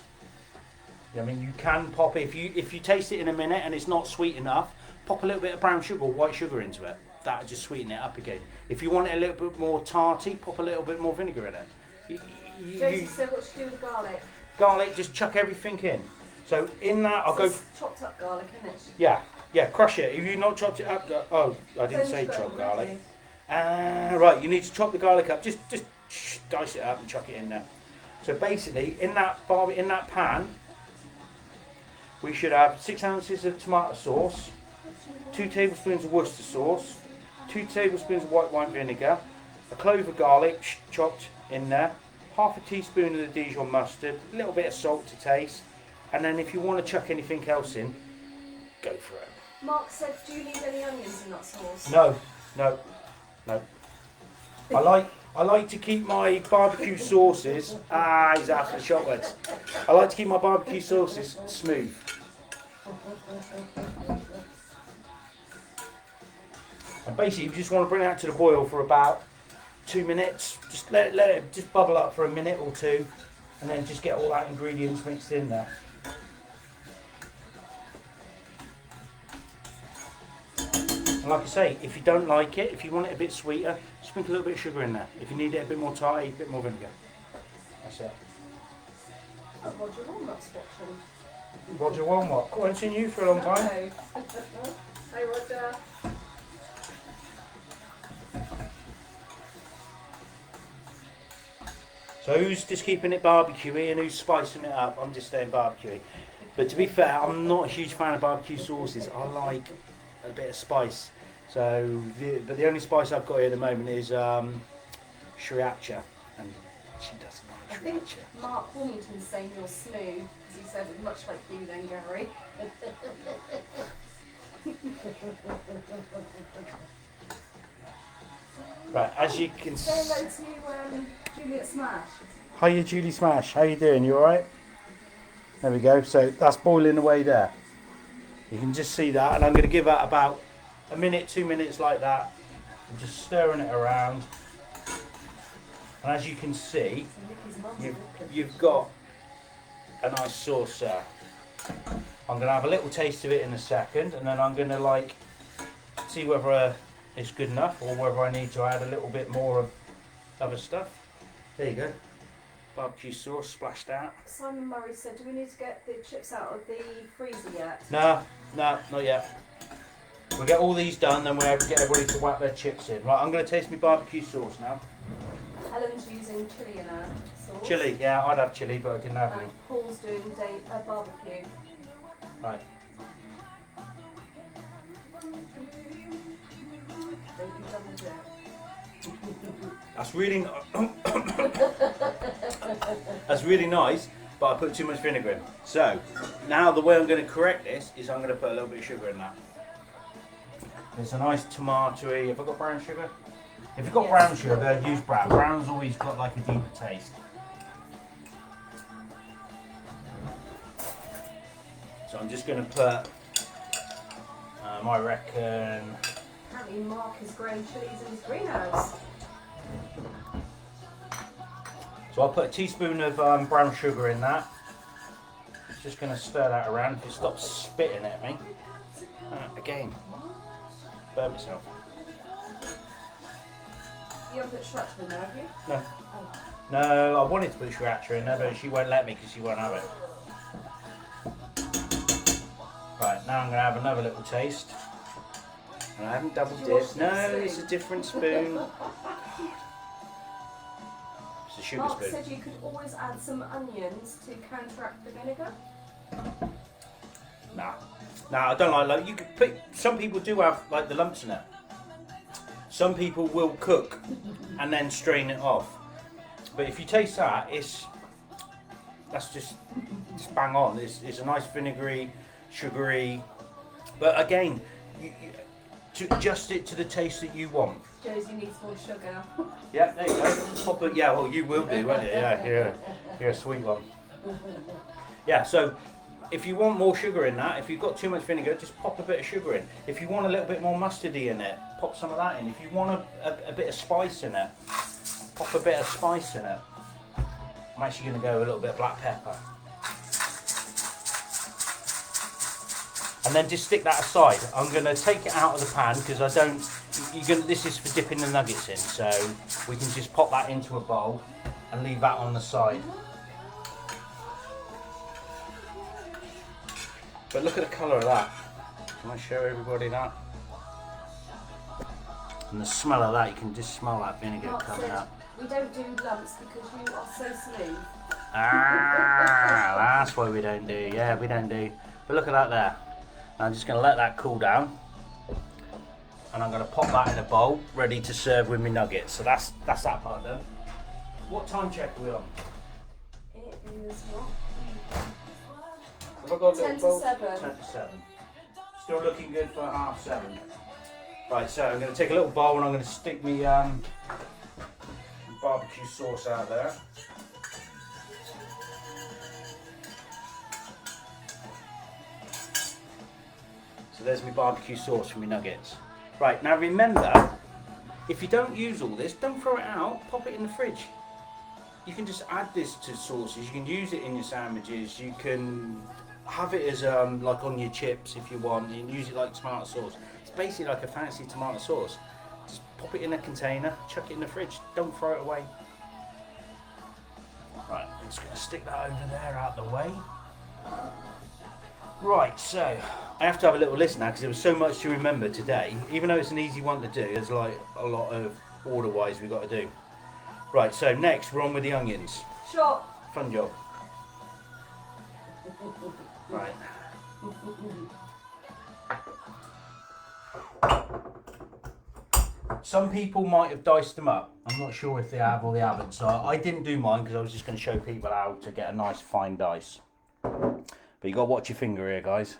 I mean, you can pop it, if you taste it in a minute and it's not sweet enough, pop a little bit of brown sugar or white sugar into it. That'll just sweeten it up again. If you want it a little bit more tarty, pop a little bit more vinegar in it. Josie said what to do with garlic. Garlic, just chuck everything in. So in that, I'll go. Chopped up garlic, isn't it? Yeah, crush it. If you've not chopped it up, oh, I didn't say chop garlic. Right, you need to chop the garlic up. Just dice it up and chuck it in there. So basically, in that pan, we should have 6 ounces of tomato sauce, 2 tablespoons of Worcester sauce, 2 tablespoons of white wine vinegar, a clove of garlic chopped in there, half a teaspoon of the Dijon mustard, a little bit of salt to taste, and then if you want to chuck anything else in, go for it. Mark said, do you need any onions in that sauce? No. I like to keep my barbecue sauces, he's after the shot words. I like to keep my barbecue sauces smooth. And basically you just want to bring that to the boil for about 2 minutes. Just let it just bubble up for a minute or two, and then just get all that ingredients mixed in there. And like I say, if you don't like it, if you want it a bit sweeter, sprinkle a little bit of sugar in there. If you need it a bit more tarty, a bit more vinegar. That's it. Oh, Roger Walnut's watching. Roger Walnut. I haven't seen you for a long time. Hey Roger. So who's just keeping it barbecuey and who's spicing it up? I'm just staying barbecuey. But to be fair, I'm not a huge fan of barbecue sauces. I like a bit of spice. So, but the only spice I've got here at the moment is sriracha, and she doesn't like I think sriracha. Mark Wilmington's saying you're smooth, because he said it much like you then, Gary. Right, as you can Say hello to Juliet Smash. Hiya Julie Smash, how you doing? You alright? There we go, so that's boiling away there. You can just see that, and I'm going to give that about a minute, 2 minutes like that. I'm just stirring it around. And as you can see, you've got a nice sauce there. I'm going to have a little taste of it in a second, and then I'm going to see whether it's good enough or whether I need to add a little bit more of other stuff. There you go. Barbecue sauce splashed out. Simon Murray said, do we need to get the chips out of the freezer yet? No, not yet. We'll get all these done, then we'll get everybody to whack their chips in. Right, I'm going to taste my barbecue sauce now. Helen's using chilli in her sauce. Chilli, yeah, I'd have chilli, but I didn't have any. And Paul's doing barbecue. Right. That's really, that's really nice, but I put too much vinegar in. So now the way I'm going to correct this is I'm going to put a little bit of sugar in that. There's a nice tomatoey. Have I got brown sugar? If you've got brown sugar, use brown. Brown's always got like a deeper taste. So I'm just going to put, I reckon... Apparently Mark is growing chilies in his greenhouse. So I'll put a teaspoon of brown sugar in that. Just going to stir that around if it stops spitting at me. Again, burn myself. You haven't put sriracha in there, have you? No. Oh. No, I wanted to put sriracha in there, but she won't let me because she won't have it. Right, now I'm going to have another little taste. And I haven't double dipped. No, it's a different spoon. It's a sugar Mark spoon. said you could always add some onions to counteract the vinegar. Nah, I don't like you could put. Some people do have like the lumps in it. Some people will cook and then strain it off. But if you taste that, that's just bang on. It's a nice vinegary, sugary. But again, to adjust it to the taste that you want. Josie needs more sugar. Yeah, there you go. Pop it. Yeah, well, you will do, won't you? Yeah, you're a sweet one. Yeah, so if you want more sugar in that, if you've got too much vinegar, just pop a bit of sugar in. If you want a little bit more mustardy in it, pop some of that in. If you want a bit of spice in it, pop a bit of spice in it. I'm actually going to go a little bit of black pepper. And then just stick that aside. I'm going to take it out of the pan because this is for dipping the nuggets in, so we can just pop that into a bowl and leave that on the side. But look at the colour of that. Can I show everybody that? And the smell of that, you can just smell that vinegar coming up. We don't do lumps because you are so smooth. Ah, that's why we don't do. Yeah, we don't do. But look at that there. I'm just going to let that cool down. And I'm going to pop that in a bowl, ready to serve with my nuggets. So that's that part done. What time check are we on? It is what? Have I got a 10 little bowl? to 7. 10 to 7. Still looking good for 7:30. Right, so I'm going to take a little bowl and I'm going to stick my barbecue sauce out there. So there's my barbecue sauce for my nuggets. Right, now remember, if you don't use all this, don't throw it out, pop it in the fridge. You can just add this to sauces, you can use it in your sandwiches, you can have it as like on your chips if you want, you can use it like tomato sauce. It's basically like a fancy tomato sauce. Just pop it in a container, chuck it in the fridge, don't throw it away. Right, I'm just going to stick that over there out the way. Right, so I have to have a little list now because there was so much to remember today. Even though it's an easy one to do, there's like a lot of order-wise we've got to do. Right, so next we're on with the onions. Sure. Fun job. Right. Some people might have diced them up. I'm not sure if they have or they haven't. So I didn't do mine because I was just going to show people how to get a nice fine dice. But you got to watch your finger here, guys.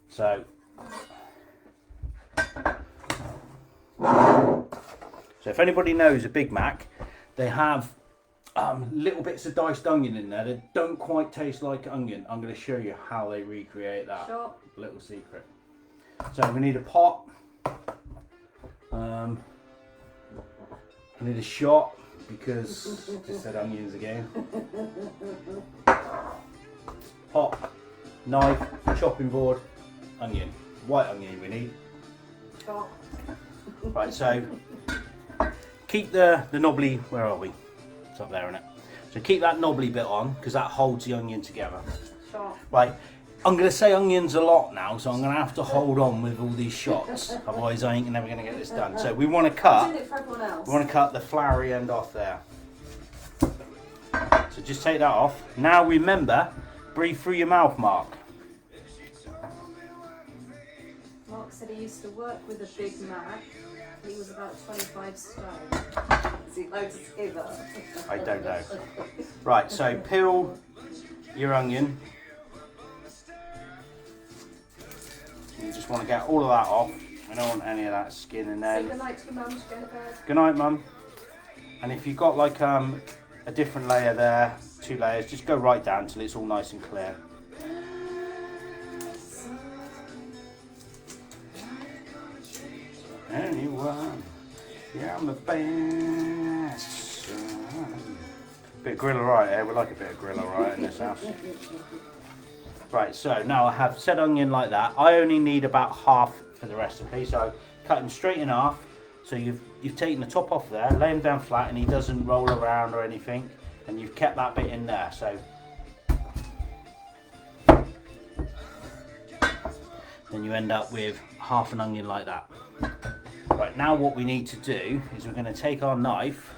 So if anybody knows a Big Mac, they have little bits of diced onion in there that don't quite taste like onion. I'm going to show you how they recreate that. Sure. Little secret. So we need a pot. I need a shot because I just said onions again. Pot, knife, chopping board, onion. White onion we need. Sure. Right, so keep the knobbly, where are we? It's up there, isn't it? So keep that knobbly bit on because that holds the onion together. Sure. Right, I'm going to say onions a lot now, so I'm going to have to hold on with all these shots. Otherwise I ain't never going to get this done. So we want to cut, Do it for everyone else. we want to cut the floury end off there. So just take that off. Now remember, breathe through your mouth, Mark. Mark said he used to work with a Big Mac. He was about 25 stone. Is he allowed to say that? I don't know. Right, so peel your onion. You just want to get all of that off. I don't want any of that skin in there. Say goodnight to your mum to go to bed. Good night, Mum. And if you've got like a different layer there, 2 layers, just go right down till it's all nice and clear. Anyone, yeah, I'm the best. Bit of grill right here. We like a bit of grill right in this house. Right, so now I have said onion like that. I only need about half for the recipe, so I cut him straight in half. So you've taken the top off there, lay him down flat, and he doesn't roll around or anything, and you've kept that bit in there. So then you end up with half an onion like that. Right, now what we need to do is we're going to take our knife.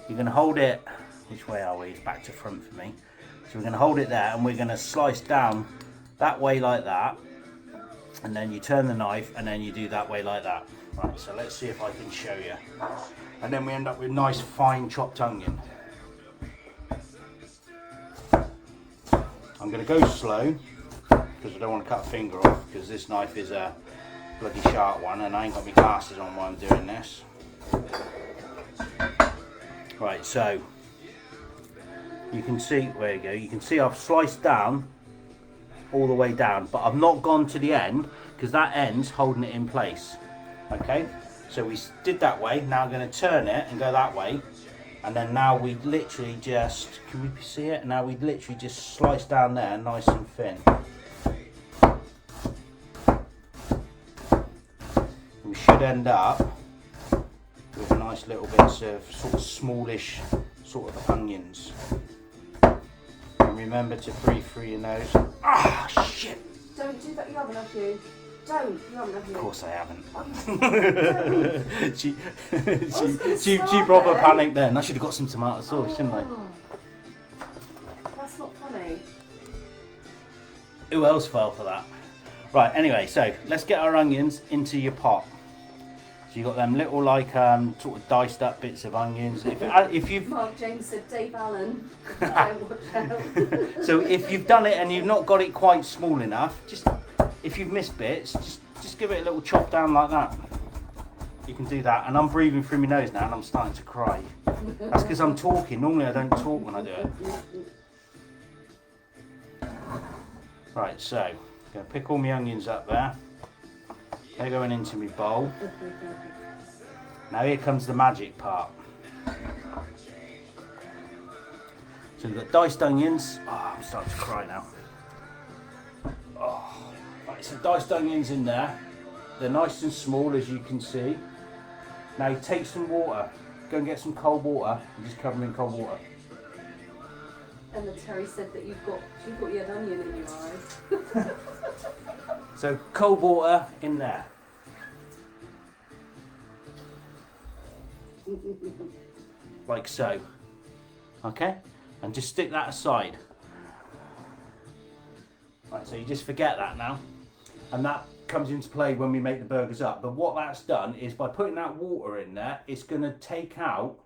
You're going to hold it, which way are we? It's back to front for me. So we're going to hold it there, and we're going to slice down that way like that, and then you turn the knife, and then you do that way like that. Right, so let's see if I can show you. And then we end up with nice fine chopped onion. I'm going to go slow because I don't want to cut a finger off, because this knife is a bloody sharp one and I ain't got my glasses on while I'm doing this. Right, so you can see, where you go, you can see I've sliced down all the way down, but I've not gone to the end because that end's holding it in place. Okay, so we did that way. Now I'm going to turn it and go that way, and then now we literally just, can we see it? Now we literally just slice down there nice and thin. We should end up with nice little bits of sort of smallish sort of onions. And remember to breathe through your nose. Ah, shit! Don't do that, you haven't, have you? Don't, you haven't, have you? Of course I haven't. she proper panicked then. I should have got some tomato sauce, shouldn't I? That's not funny. Who else fell for that? Right, anyway, so let's get our onions into your pot. So you've got them little like sort of diced up bits of onions. If you've Mark James said Dave Allen. Don't watch out. So if you've done it and you've not got it quite small enough, just if you've missed bits, just give it a little chop down like that. You can do that. And I'm breathing through my nose now and I'm starting to cry. That's because I'm talking. Normally I don't talk when I do it. Right, so I'm going to pick all my onions up there. They're going into my bowl. Now here comes the magic part. So we've got diced onions. Oh, I'm starting to cry now. Oh, right, so diced onions in there. They're nice and small, as you can see. Now you take some water. Go and get some cold water and just cover them in cold water. And then Terry said that you thought you had onion in your eyes. So cold water in there. Like so. Okay? And just stick that aside. Right, so you just forget that now. And that comes into play when we make the burgers up. But what that's done is by putting that water in there, it's going to take out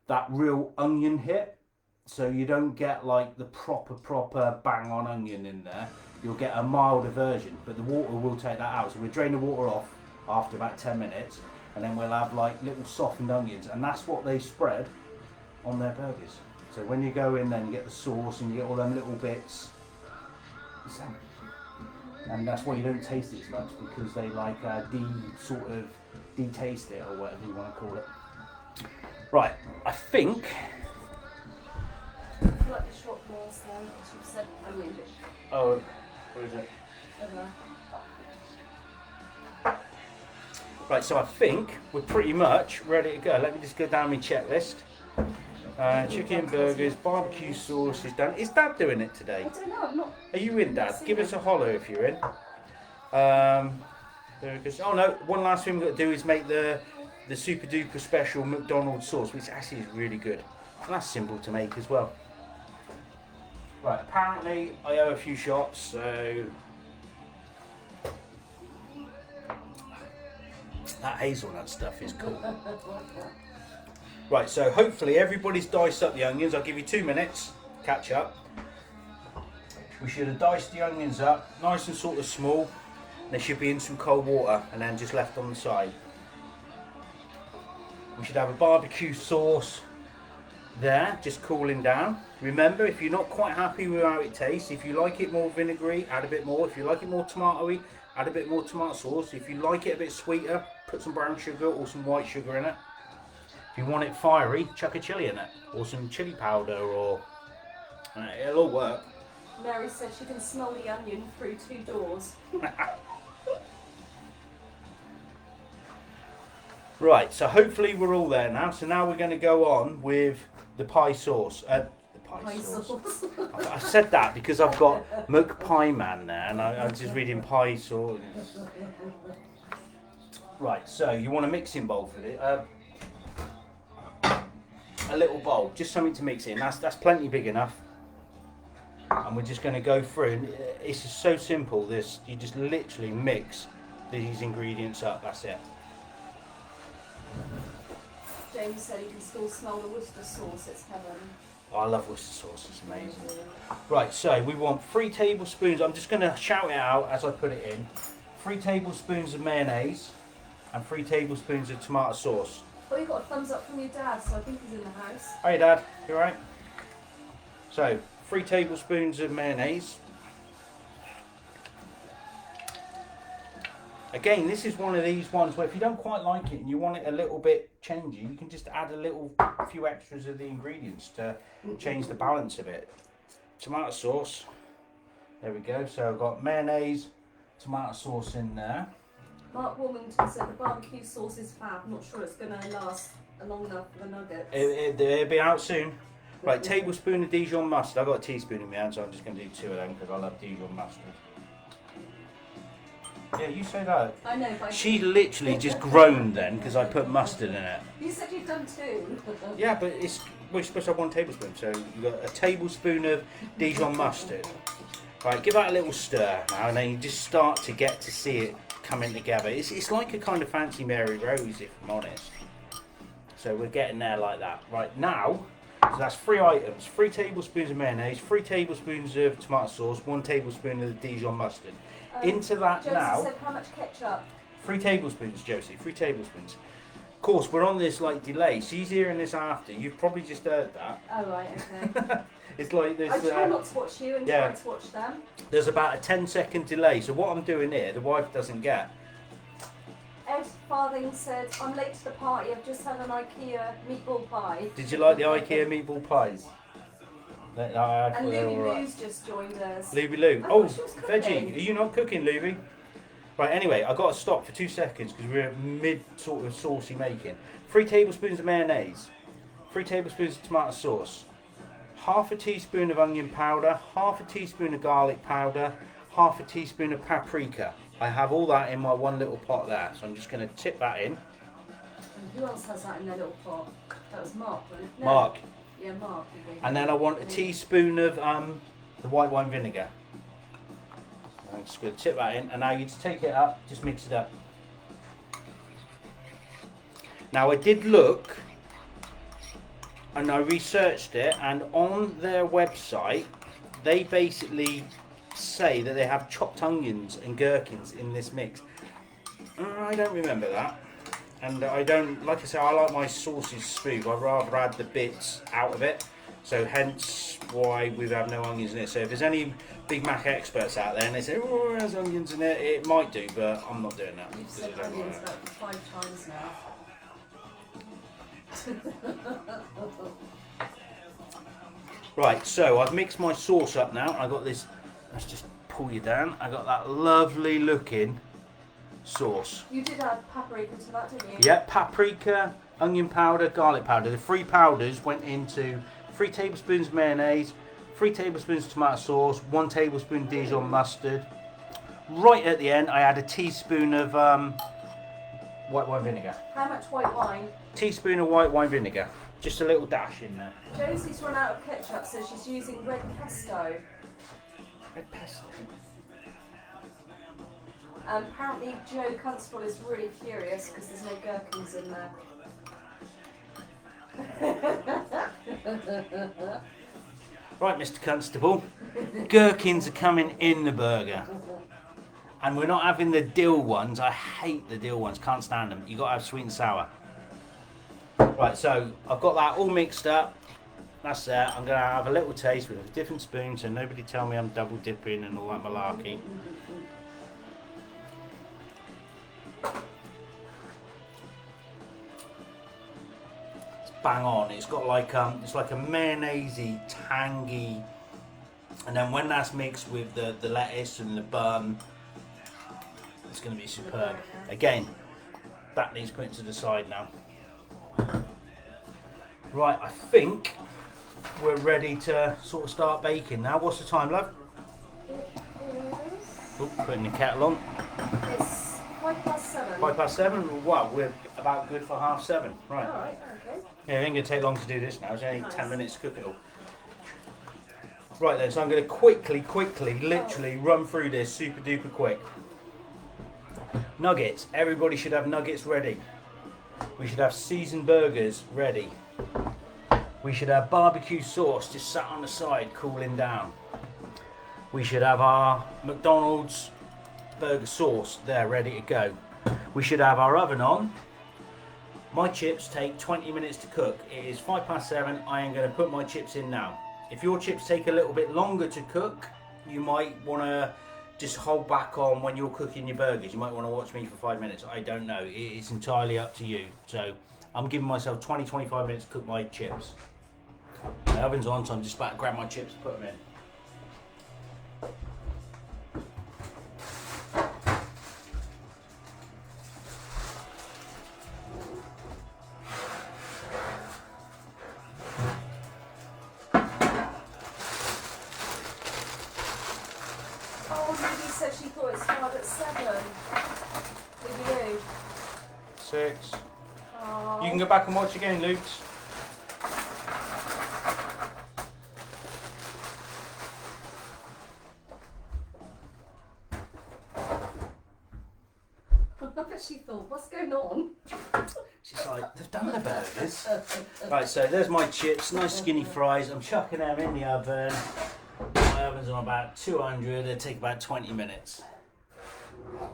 that real onion hit. So you don't get like the proper bang on onion in there. You'll get a milder version, but the water will take that out. So we'll drain the water off after about 10 minutes, and then we'll have like little softened onions, and that's what they spread on their burgers. So when you go in then you get the sauce and you get all them little bits, and that's why you don't taste it as much, because they like de-taste it, or whatever you want to call it. Right, I think I feel like the short balls then, because you've said onion. oh, where is it? Right, so I think we're pretty much ready to go. Let me just go down my checklist. Chicken burgers, barbecue sauce is done. Is Dad doing it today? I don't know, I'm not. Are you in, Dad? Give us a holler if you're in. Burgers. Oh no, one last thing we've got to do is make the super duper special McDonald's sauce, which actually is really good. And that's simple to make as well. Right, apparently I owe a few shots, so that hazelnut stuff is cool. Right, so hopefully everybody's diced up the onions. I'll give you 2 minutes, catch up. We should have diced the onions up, nice and sort of small. They should be in some cold water and then just left on the side. We should have a barbecue sauce there, just cooling down. Remember, if you're not quite happy with how it tastes, if you like it more vinegary, add a bit more. If you like it more tomatoey, add a bit more tomato sauce. If you like it a bit sweeter, put some brown sugar or some white sugar in it. If you want it fiery, chuck a chilli in it, or some chili powder, or it'll all work. Mary said she can smell the onion through 2 doors. Right, so hopefully we're all there now. So now we're going to go on with the pie sauce. The pie sauce. I said that because I've got Piemans there, and I'm just reading pie sauce. Right, so you want a mixing bowl for it. A little bowl, just something to mix in. That's plenty big enough. And we're just going to go through. And it's just so simple. This you just literally mix these ingredients up. That's it. James said he can still smell the Worcester sauce. It's heaven. Oh, I love Worcester sauce. It's amazing. Right, so we want 3 tablespoons. I'm just going to shout it out as I put it in. 3 tablespoons of mayonnaise and 3 tablespoons of tomato sauce. Well, you got a thumbs up from your dad, so I think he's in the house. Hey, Dad. You all right? So, 3 tablespoons of mayonnaise. Again, this is one of these ones where if you don't quite like it and you want it a little bit changey, you can just add a few extras of the ingredients to change the balance of it. Tomato sauce. There we go. So I've got mayonnaise, tomato sauce in there. Mark Wilmington said the barbecue sauce is fab. Not sure it's going to last long enough for the nuggets. It'll be out soon. Right, tablespoon of Dijon mustard. I've got a teaspoon in my hand, so I'm just going to do 2 of them because I love Dijon mustard. Yeah, you say that. I know. But She literally just groaned then because I put mustard in it. You said you've done 2. Yeah, but we're supposed to have 1 tablespoon, so you've got a tablespoon of Dijon mustard. Right, give that a little stir now, and then you just start to get to see it coming together. It's like a kind of fancy Mary Rose, if I'm honest. So we're getting there like that. Right, now, so that's 3 items. 3 tablespoons of mayonnaise, 3 tablespoons of tomato sauce, 1 tablespoon of the Dijon mustard. Into that Josie now. said how much ketchup? 3 tablespoons, Josie. 3 tablespoons. Of course, we're on this delay. She's hearing this after. You've probably just heard that. Oh right, okay. It's like this. I try not to watch you and try to watch them. There's about a 10-second delay. So what I'm doing here, the wife doesn't get. Ed Farthing said, I'm late to the party. I've just had an IKEA meatball pie. Did you like the IKEA meatball pies? And Louie Lou's just joined us. Louie Lou. I Oh, thought she was veggie. cooking. Are you not cooking, Louie? Right, anyway, I've got to stop for 2 seconds because we're mid sort of saucy making. 3 tablespoons of mayonnaise, 3 tablespoons of tomato sauce, half a teaspoon of onion powder, half a teaspoon of garlic powder, half a teaspoon of paprika. I have all that in my one little pot there, so I'm just going to tip that in. And who else has that in their little pot? That was Mark, wasn't it? No. Mark. Yeah, Mark. And then I want a teaspoon of the white wine vinegar. I'm just going to tip that in, and now you just take it up, just mix it up. Now I did look, and I researched it, and on their website, they basically say that they have chopped onions and gherkins in this mix. I don't remember that. And I don't, like I say, I like my sauces smooth. I'd rather add the bits out of it. So hence why we have no onions in it. So if there's any Big Mac experts out there and they say, oh, there's onions in it, it might do, but I'm not doing that. You've said onions about 5 times now. Right, so I've mixed my sauce up now. I got this, let's just pull you down. I got that lovely looking sauce. You did add paprika to that, didn't you? Yeah, paprika, onion powder, garlic powder. The 3 powders went into 3 tablespoons mayonnaise, 3 tablespoons tomato sauce, 1 tablespoon Dijon mustard. Right at the end, I add a teaspoon of white wine vinegar. How much white wine? Teaspoon of white wine vinegar. Just a little dash in there. Josie's run out of ketchup, so she's using red pesto. Red pesto. Apparently Joe Constable is really furious because there's no gherkins in there. Right, Mr. Constable. Gherkins are coming in the burger. And we're not having the dill ones. I hate the dill ones. Can't stand them. You got to have sweet and sour. Right, so I've got that all mixed up. That's there. I'm going to have a little taste with a different spoon, so nobody tell me I'm double dipping and all that malarkey. It's bang on. It's got like it's like a mayonnaisey, tangy, and then when that's mixed with the lettuce and the bun, it's going to be superb. Again, that needs putting to the side now. Right, I think we're ready to sort of start baking now. What's the time, love? Oh, putting the kettle on. It's 7:05. 7:05. Well, we're about good for 7:30. Right. Alright, okay. Yeah, it ain't going to take long to do this now. It's only Nice. 10 minutes to cook it all. Right then, so I'm going to quickly, literally run through this super duper quick. Nuggets. Everybody should have nuggets ready. We should have seasoned burgers ready. We should have barbecue sauce just sat on the side cooling down. We should have our McDonald's burger sauce there ready to go. We should have our oven on. My chips take 20 minutes to cook. It is 7:05. I am going to put my chips in now. If your chips take a little bit longer to cook, you might want to just hold back on when you're cooking your burgers. You might want to watch me for 5 minutes. I don't know. It's entirely up to you. So I'm giving myself 20-25 minutes to cook my chips. My oven's on, so I'm just about to grab my chips and put them in. Oh, Ruby said she thought it started at 7. Did you? 6. Oh. You can go back and watch again, Luke. She thought, what's going on? She's like, they've done the burgers. Right, so there's my chips, nice skinny fries. I'm chucking them in the oven. My oven's on about 200. They take about 20 minutes.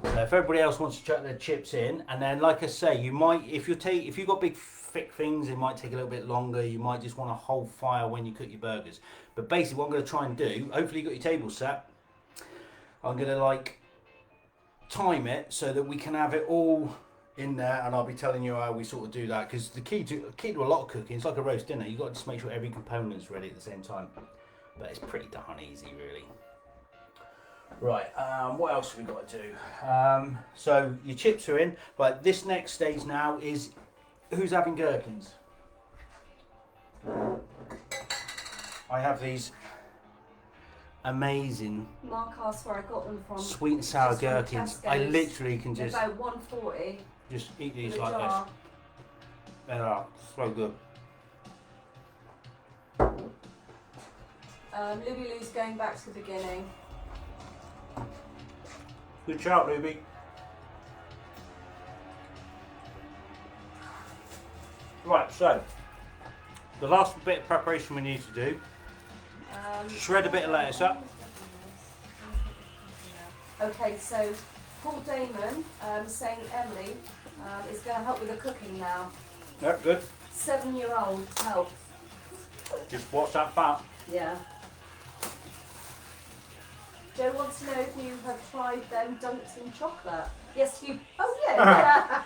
So if everybody else wants to chuck their chips in, and then like I say, you might, if you've got big thick things, it might take a little bit longer. You might just want to hold fire when you cook your burgers. But basically, what I'm going to try and do, hopefully you got your table set. I'm going to like time it so that we can have it all in there, and I'll be telling you how we sort of do that, because the key to a lot of cooking, it's like a roast dinner. You've got to just make sure every component's ready at the same time, but it's pretty darn easy really. Right, what else have we got to do? So your chips are in. Right, this next stage now is who's having gherkins. I have these amazing Mark asked where I got them from. sweet and sour Just from gherkins. I Tesco's. literally can They're just about 140. eat these in a like jar. this. They are so good. Louie Lou's going back to the beginning. Good shout, Ruby. Right, so the last bit of preparation we need to do, shred a bit of lettuce up. Okay, so Paul Damon saying Emily is going to help with the cooking now. Yep, good. 7-year-old help. Just watch that fat. Yeah. Joe wants to know if you have tried them dunked in chocolate. Yes, you. Oh yeah.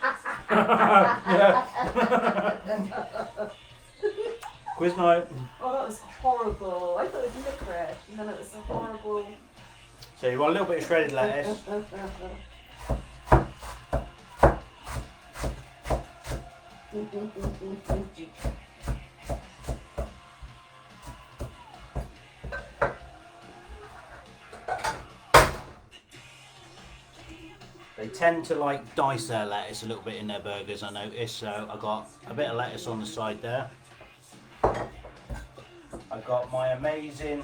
Quiz night. Oh, that was horrible. I thought it was licorice, and then it was a horrible. So you want a little bit of shredded lettuce. They tend to like dice their lettuce a little bit in their burgers, I noticed. So I got a bit of lettuce on the side there. I got my amazing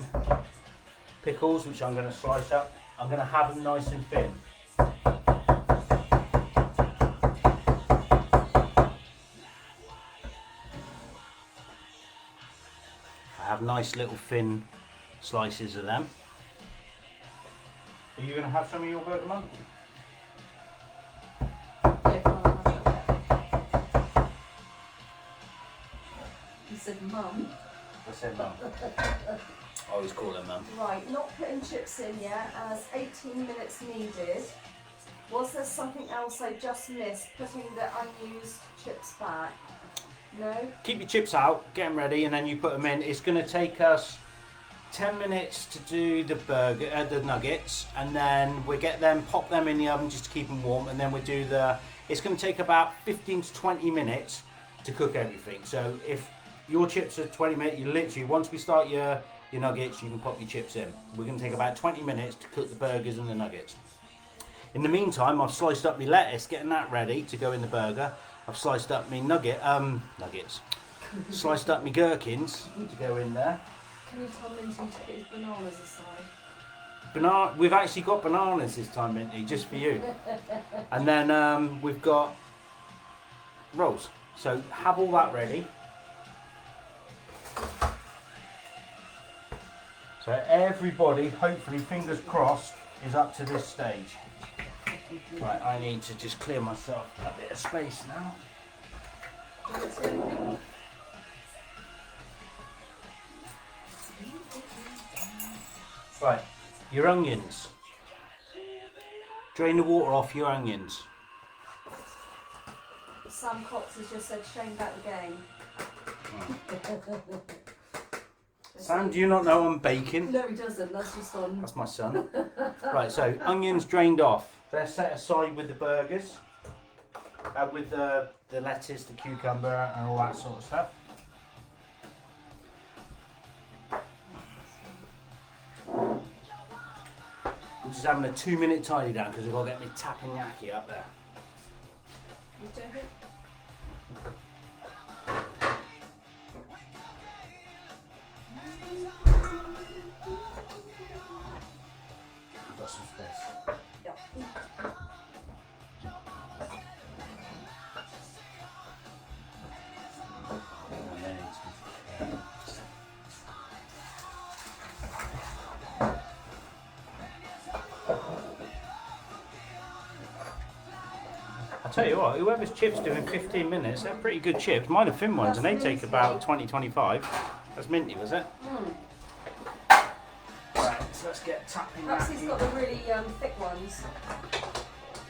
pickles, which I'm going to slice up. I'm going to have them nice and thin. I have nice little thin slices of them. Are you going to have some of your burger, Mum? said mum. I said mum. I always call her mum. Right, not putting chips in yet, as 18 minutes needed. Was there something else I just missed, putting the unused chips back? No? Keep your chips out, get them ready, and then you put them in. It's going to take us 10 minutes to do the the nuggets, and then we get them, pop them in the oven just to keep them warm, and then we do it's going to take about 15 to 20 minutes to cook everything. So if your chips are 20 minutes, you literally, once we start your nuggets, you can pop your chips in. We're going to take about 20 minutes to cook the burgers and the nuggets. In the meantime, I've sliced up my lettuce, getting that ready to go in the burger. I've sliced up my nuggets, sliced up my gherkins to go in there. Can you tell Minty to put his bananas aside? We've actually got bananas this time, Minty, just for you. And then we've got rolls. So have all that ready. So everybody, hopefully, fingers crossed, is up to this stage. Right, I need to just clear myself a bit of space now. Right, your onions. Drain the water off your onions. Sam Cox has just said shame about the game. Sam, do you not know I'm baking? No, he doesn't. That's just on. That's my son. Right, so onions drained off. They're set aside with the burgers, with the lettuce, the cucumber, and all that sort of stuff. I'm just having a 2-minute tidy down because I've got to get my tapenaki up there. You do it? I've got some space. Yeah. And then it's I'll tell you what, whoever's chips doing 15 minutes, they're pretty good chips. Mine are thin ones and they take about 20-25. That's minty, was it? Right, so let's get tapping. Perhaps he's got the really thick ones.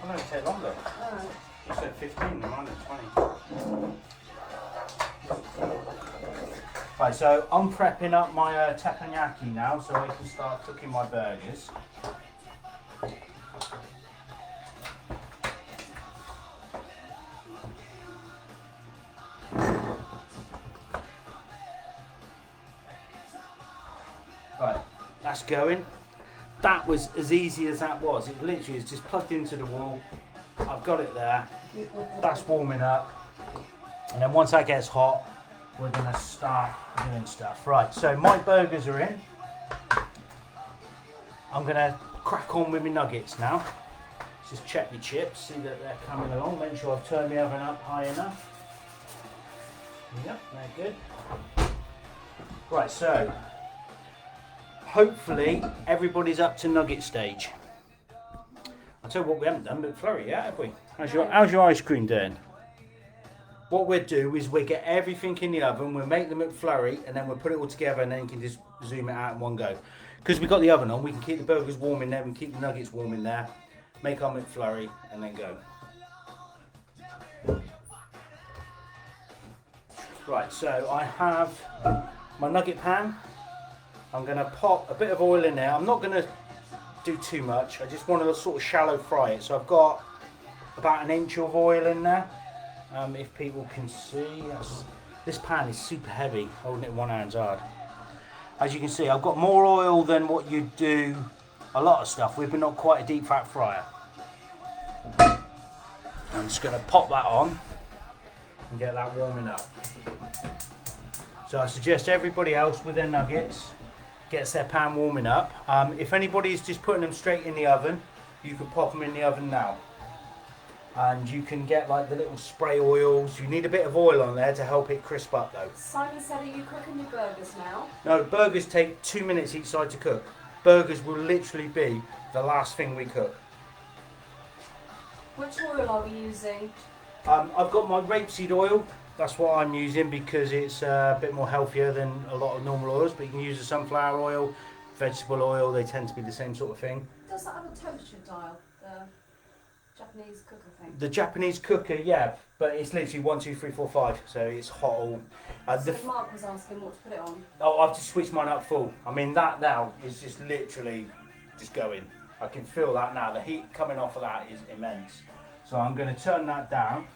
I know it'll take longer. Oh. You said 15, mine are 20. Right, so I'm prepping up my teppanyaki now so I can start cooking my burgers. Right, that's going. That was as easy as that was. It literally is just plugged into the wall. I've got it there. That's warming up. And then once that gets hot, we're going to start doing stuff. Right, so my burgers are in. I'm going to crack on with my nuggets now. Just check my chips, see that they're coming along. Make sure I've turned the oven up high enough. Yep, they're good. Right, so hopefully everybody's up to nugget stage. I'll tell you what we haven't done, but McFlurry yet, have we? How's your ice cream doing? What we'll do is we'll get everything in the oven, we'll make the McFlurry, and then we'll put it all together, and then you can just zoom it out in one go. Because we've got the oven on, we can keep the burgers warm in there, we can keep the nuggets warm in there, make our McFlurry, and then go. Right, so I have my nugget pan. I'm going to pop a bit of oil in there. I'm not going to do too much. I just want to sort of shallow fry it. So I've got about 1 inch of oil in there. If people can see, this pan is super heavy. Holding it in one hand's hard. As you can see, I've got more oil than what you do a lot of stuff with, but not quite a deep fat fryer. I'm just going to pop that on and get that warming up. So I suggest everybody else with their nuggets gets their pan warming up. If anybody's just putting them straight in the oven, you can pop them in the oven now. And you can get like the little spray oils. You need a bit of oil on there to help it crisp up though. Simon said, are you cooking your burgers now? No, burgers take 2 minutes each side to cook. Burgers will literally be the last thing we cook. Which oil are we using? I've got my rapeseed oil. That's what I'm using because it's a bit more healthier than a lot of normal oils. But you can use the sunflower oil, vegetable oil. They tend to be the same sort of thing. Does that have a temperature dial? The Japanese cooker thing? The Japanese cooker, yeah, but it's literally 1, 2, 3, 4, 5, so it's hot all. So Mark was asking what to put it on. Oh, I've just switched mine up full. I mean, that now is just literally just going. I can feel that now. The heat coming off of that is immense. So I'm going to turn that down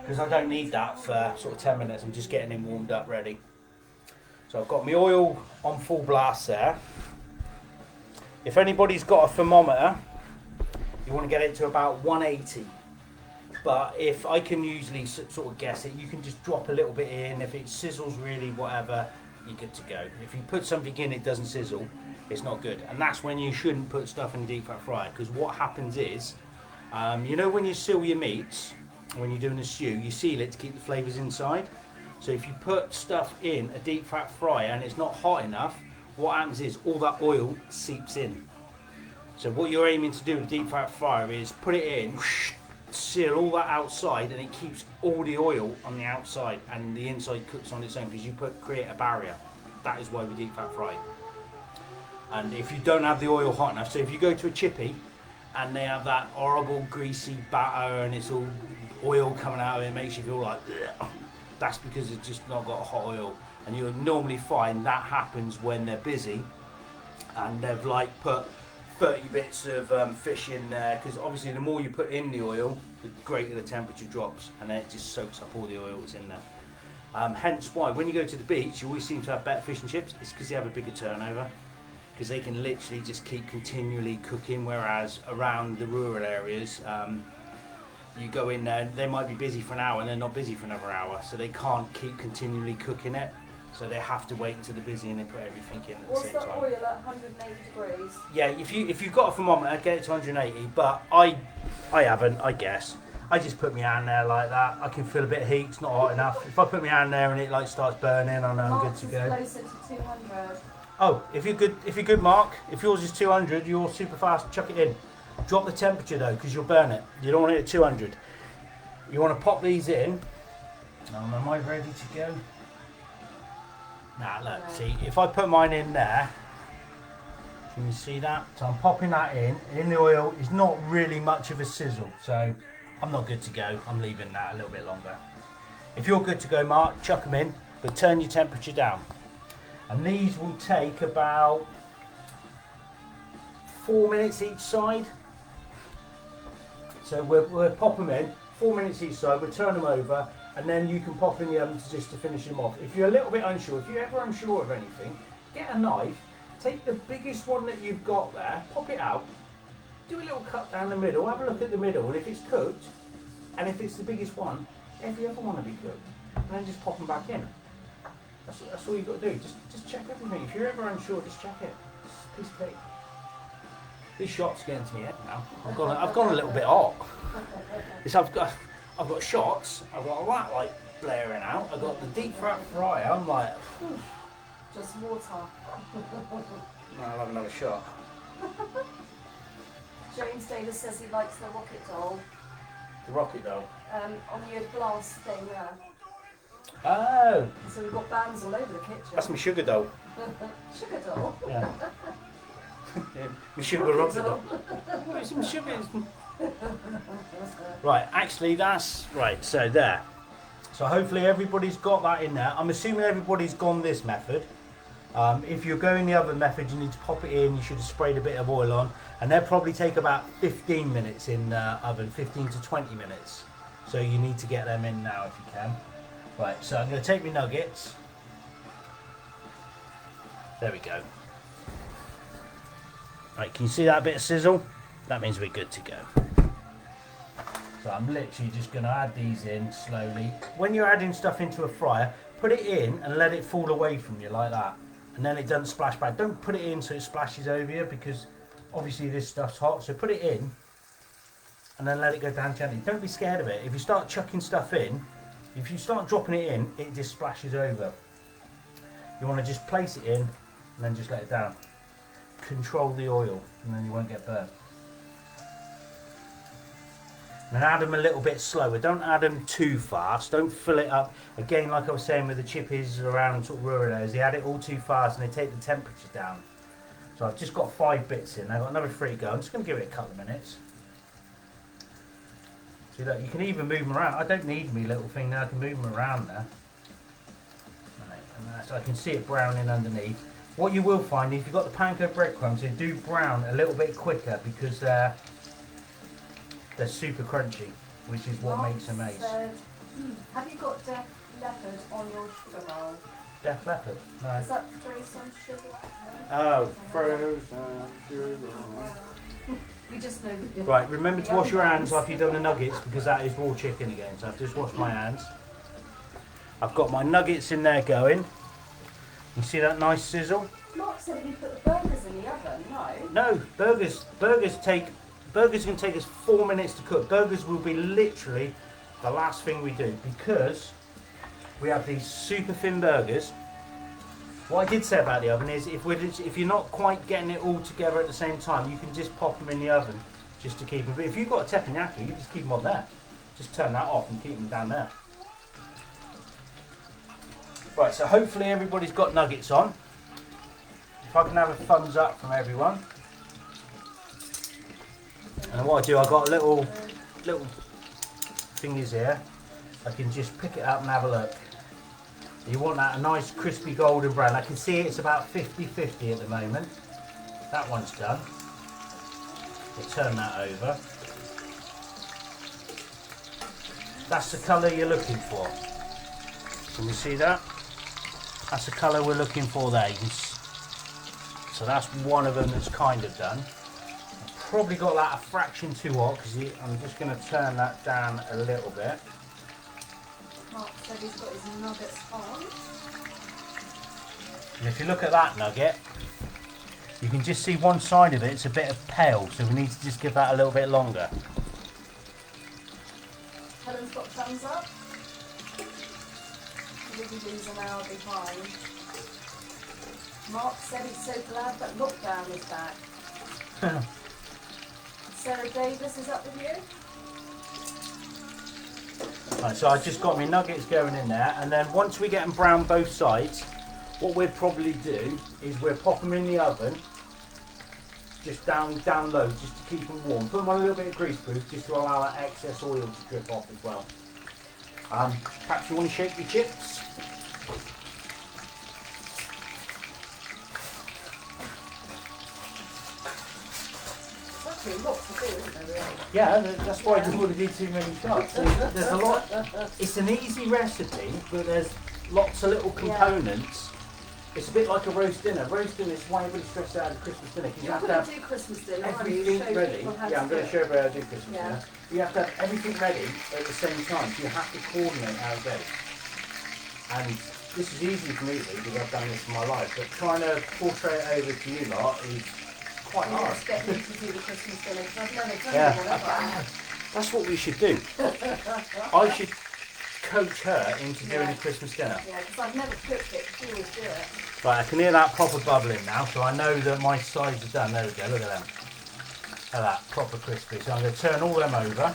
because I don't need that for sort of 10 minutes. I'm just getting him warmed up ready. So I've got my oil on full blast there. If anybody's got a thermometer, you want to get it to about 180. But if I can usually sort of guess it, you can just drop a little bit in. If it sizzles really, whatever, you're good to go. If you put something in, it doesn't sizzle, it's not good. And that's when you shouldn't put stuff in the deep fat fryer, because what happens is, you know when you seal your meats, when you're doing a stew, you seal it to keep the flavours inside. So if you put stuff in a deep fat fryer and it's not hot enough, what happens is all that oil seeps in. So what you're aiming to do with a deep fat fryer is put it in, seal all that outside, and it keeps all the oil on the outside and the inside cooks on its own, because you create a barrier. That is why we deep fat fry. And if you don't have the oil hot enough, so if you go to a chippy and they have that horrible greasy batter and it's all oil coming out of it, it makes you feel like ugh, that's because it's just not got hot oil. And you'll normally find that happens when they're busy and they've like put 30 bits of fish in there, because obviously the more you put in the oil, the greater the temperature drops, and then it just soaks up all the oil that's in there. Hence why when you go to the beach you always seem to have better fish and chips. It's because they have a bigger turnover, because they can literally just keep continually cooking, whereas around the rural areas you go in there and they might be busy for an hour and they're not busy for another hour, so they can't keep continually cooking it. So they have to wait until they're busy and they put everything in at the same time. What's the oil at 180 degrees? Yeah, if you've got a thermometer, get it to 180. But I haven't, I guess. I just put my hand there like that. I can feel a bit of heat. It's not hot enough. If I put my hand there and it like starts burning, I know I'm good to go. Closer to 200. Oh, if you're good, Mark. If yours is 200, you're super fast. Chuck it in. Drop the temperature though, because you'll burn it. You don't want it at 200. You want to pop these in. Am I ready to go? Nah, look, see, if I put mine in there, can you see that? So I'm popping that in the oil. It's not really much of a sizzle, so I'm not good to go. I'm leaving that a little bit longer. If you're good to go, Mark, chuck them in, but turn your temperature down. And these will take about 4 minutes each side. So we'll pop them in, 4 minutes each side, we'll turn them over, and then you can pop in the oven just to finish them off. If you're a little bit unsure, if you're ever unsure of anything, get a knife, take the biggest one that you've got there, pop it out, do a little cut down the middle, have a look at the middle, and if it's cooked, and if it's the biggest one, every other one will be cooked. And then just pop them back in. That's all you've got to do. Just check everything. If you're ever unsure, just check it. It's a piece of cake. This shot's getting to my head now. I've gone a little bit hot. I've got shots, I've got a rat light blaring out, I've got the deep fat fryer, I'm like, whew. Just water. No, I'll have another shot. James Davis says he likes the rocket doll. The rocket doll? On your glass thing there. Oh! So we've got bands all over the kitchen. That's my sugar doll. Sugar doll? Yeah. Yeah, my sugar rocket doll. It's my sugar. Right, actually that's right, so there. So hopefully everybody's got that in there. I'm assuming everybody's gone this method. If you're going the other method, you need to pop it in. You should have sprayed a bit of oil on, and they'll probably take about 15 minutes in the oven, 15 to 20 minutes. So you need to get them in now if you can. Right, so I'm going to take my nuggets. There we go. Right, can you see that bit of sizzle? That means we're good to go. So I'm literally just going to add these in slowly. When you're adding stuff into a fryer, put it in and let it fall away from you like that. And then it doesn't splash back. Don't put it in so it splashes over you, because obviously this stuff's hot. So put it in and then let it go down gently. Don't be scared of it. If you start chucking stuff in, if you start dropping it in, it just splashes over. You want to just place it in and then just let it down. Control the oil and then you won't get burnt. And add them a little bit slower. Don't add them too fast. Don't fill it up. Again, like I was saying with the chippies around sort of rural areas, they add it all too fast and they take the temperature down. So I've just got 5 bits in. I've got another 3 to go. I'm just going to give it a couple of minutes. See that? You can even move them around. I don't need me little thing now. I can move them around there. Right, so I can see it browning underneath. What you will find, if you've got the panko breadcrumbs, they do brown a little bit quicker because they're super crunchy, which is what makes them ace. Have you got Def Leopard on your sugar bowl? Def Leopard? No. Is that frozen sugar? Oh, frozen sugar. We just know that. Right, remember to wash your hands after you've done the nuggets because that is raw chicken again. So I've just washed my hands. I've got my nuggets in there going. You see that nice sizzle? Mark said we put the burgers in the oven. No, burgers can take us 4 minutes to cook. Burgers will be literally the last thing we do because we have these super thin burgers. What I did say about the oven is if you're not quite getting it all together at the same time, you can just pop them in the oven just to keep them. But if you've got a teppanyaki, you just keep them on there. Just turn that off and keep them down there. Right, so hopefully everybody's got nuggets on. If I can have a thumbs up from everyone. And what I do, I've got little thingies here. I can just pick it up and have a look. You want that a nice crispy golden brown. I can see it's about 50-50 at the moment. That one's done. We'll turn that over. That's the colour you're looking for. Can you see that? That's the colour we're looking for there. So that's one of them that's kind of done. I've probably got that a fraction too hot because I'm just going to turn that down a little bit. Mark said he's got his nuggets on. And if you look at that nugget, you can just see one side of it, it's a bit of pale, so we need to just give that a little bit longer. Helen's got thumbs up. Lily's an hour behind. Mark said he's so glad that lockdown is back. Sarah Davis is up with you? Right, so I just got my nuggets going in there, and then once we get them brown both sides, what we'll probably do is we'll pop them in the oven, just down low, just to keep them warm. Put them on a little bit of grease proof, just to allow that excess oil to drip off as well. Perhaps you want to shake your chips. Yeah, that's why I didn't want to do too many shots. There's a lot. It's an easy recipe, but there's lots of little components. Yeah. It's a bit like a roast dinner. Roast dinner is why everybody stressed out at Christmas dinner. You're going to do Christmas dinner, everything ready. Yeah, I'm going to show everybody how to do Christmas dinner. You have to have everything ready at the same time, so you have to coordinate how it goes. And this is easy for me because I've done this in my life, but trying to portray it over to you lot is quite hard. Let's get me to do the Christmas dinner because I've never done one. That's what we should do. I should coach her into doing a Christmas dinner. Yeah, because I've never cooked it. She always do it. Right, I can hear that proper bubbling now, so I know that my sides are done. There we go, look at them. Look at that, proper crispy. So I'm going to turn all them over. I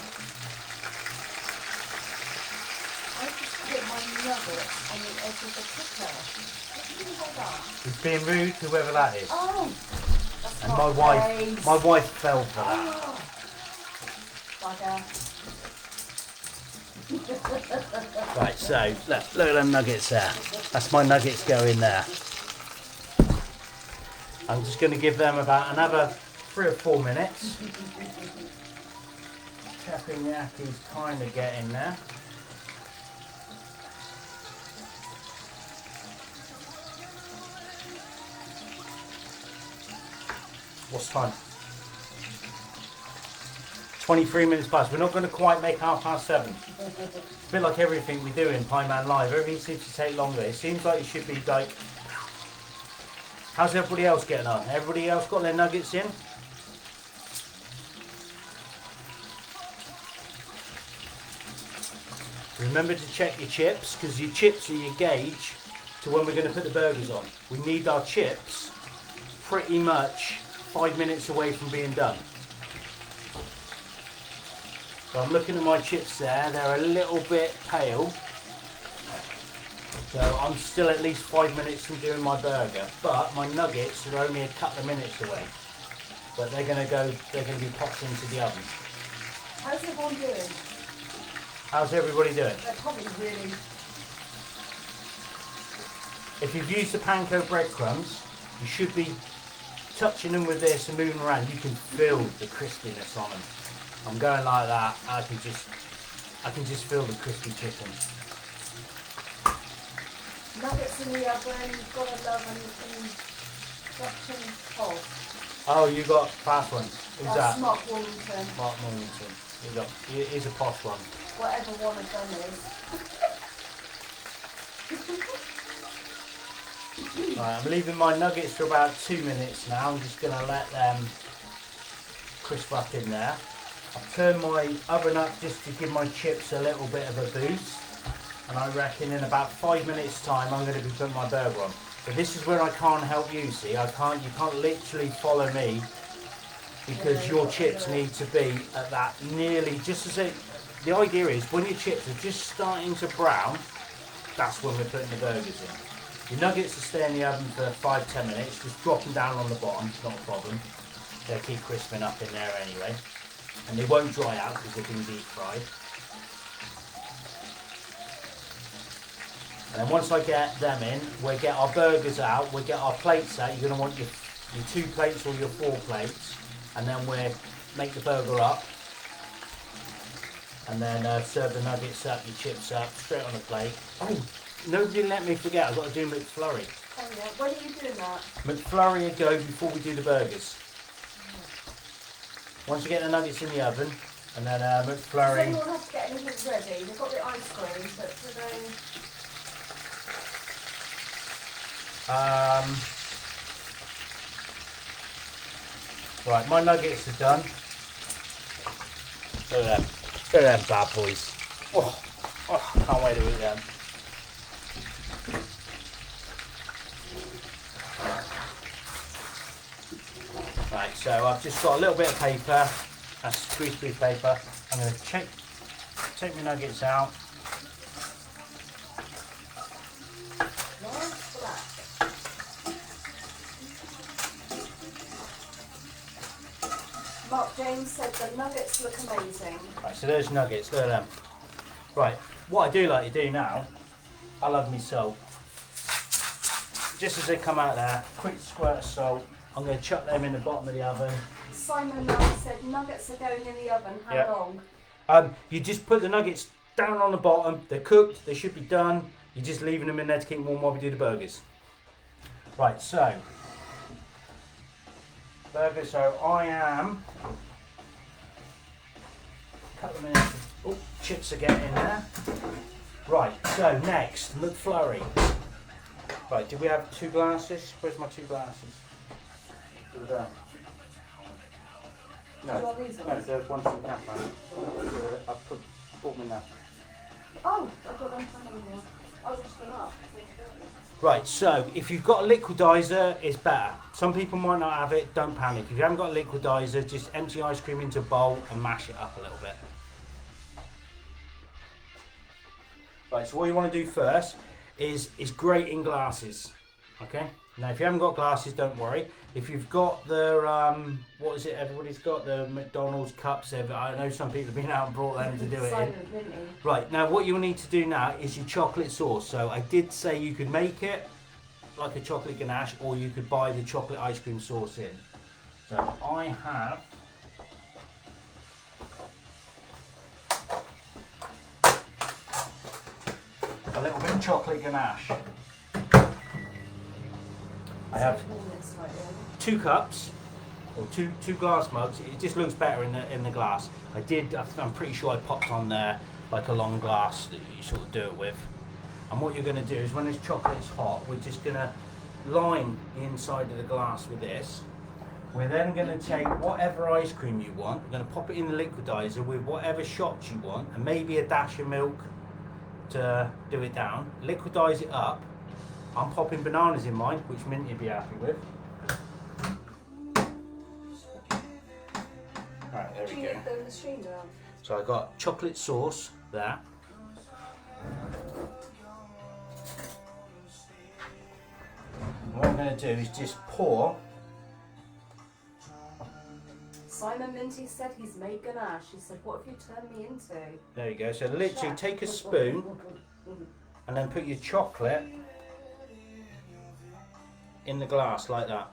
just put my nuggets on the edge of the cooker. What do you mean by that? It's being rude to whoever that is. Oh! And my wife fell for that. Oh. Bugger. Right, so look at them nuggets there. That's my nuggets going there. I'm just going to give them about another 3 or 4 minutes. Teppanyaki's kind of getting there. What's time? 23 minutes past. We're not going to quite make 7:30. It's a bit like everything we do in Piemans Live. Everything seems to take longer. It seems like it should be like... How's everybody else getting on? Everybody else got their nuggets in? Remember to check your chips, because your chips are your gauge to when we're going to put the burgers on. We need our chips pretty much 5 minutes away from being done. So I'm looking at my chips there, they're a little bit pale. So I'm still at least 5 minutes from doing my burger, but my nuggets are only a couple of minutes away. But they're going to be popped into the oven. How's everyone doing? How's everybody doing? They're probably really... If you've used the panko breadcrumbs, you should be touching them with this and moving around. You can feel the crispiness on them. I'm going like that. I can just feel the crispy chicken. Nuggets in the oven, gotta love an induction hob. Oh, you got fast ones. Who's that? Mark Wallington. Mark Mornington. He's a posh one. Whatever one of them is. Right, I'm leaving my nuggets for about 2 minutes now. I'm just going to let them crisp up in there. I've turned my oven up just to give my chips a little bit of a boost. And I reckon in about 5 minutes time I'm going to be putting my burger on. But this is where I can't help you, see. You can't literally follow me because your chips need to be at that nearly just as the idea is when your chips are just starting to brown, that's when we're putting the burgers in. Your nuggets will stay in the oven for 5-10 minutes, just drop them down on the bottom, not a problem. They'll keep crisping up in there anyway. And they won't dry out because they've been deep fried. And then once I get them in, we'll get our burgers out, we'll get our plates out. You're going to want your 2 plates or your 4 plates. And then we'll make the burger up. And then serve the nuggets up, your chips up, straight on the plate. Oh, nobody let me forget, I've got to do McFlurry. Oh yeah, when are you doing that? McFlurry will go before we do the burgers. Once you get the nuggets in the oven, and then McFlurry... Does anyone have to get anything ready? They've got the ice cream, but do they... Right, my nuggets are done. Look at them. Look at them bad boys. Oh, can't wait to eat them. Right, so I've just got a little bit of paper. That's greaseproof paper. I'm going to take my nuggets out. Mark James said the nuggets look amazing. Right, so there's nuggets, look at them. Right, what I do like to do now, I love me salt. Just as they come out there, quick squirt of salt. I'm going to chuck them in the bottom of the oven. Simon Knight said nuggets are going in the oven. How long? You just put the nuggets down on the bottom. They're cooked. They should be done. You're just leaving them in there to keep warm while we do the burgers. Right, so burgers. So I am a couple of minutes. Oh, chips are getting in there. Right. So next, McFlurry. Right. Do we have 2 glasses? Where's my 2 glasses? There. No, there's one from that man. I've brought me now. Oh, I've got them coming here. I was just going up. Right, so if you've got a liquidizer, it's better. Some people might not have it, don't panic. If you haven't got a liquidizer, just empty ice cream into a bowl and mash it up a little bit. Right, so what you want to do first is grate in glasses. Okay? Now, if you haven't got glasses, don't worry. If you've got the, what is it everybody's got? The McDonald's cups. I know some people have been out and brought them to do it in. Right, now what you'll need to do now is your chocolate sauce. So I did say you could make it like a chocolate ganache, or you could buy the chocolate ice cream sauce in. So I have a little bit of chocolate ganache. I have 2 cups or two glass mugs. It just looks better in the glass. I'm pretty sure I popped on there like a long glass that you sort of do it with. And what you're going to do is when this chocolate's hot, we're just going to line the inside of the glass with this. We're then going to take whatever ice cream you want. We're going to pop it in the liquidizer with whatever shots you want, and maybe a dash of milk to do it down. Liquidize it up. I'm popping bananas in mine, which Mint you'd be happy with. Right, there we go. So I've got chocolate sauce there. And what I'm going to do is just pour. Simon Minty said he's made ganache. He said, what have you turned me into? There you go. So literally take a spoon and then put your chocolate in the glass like that.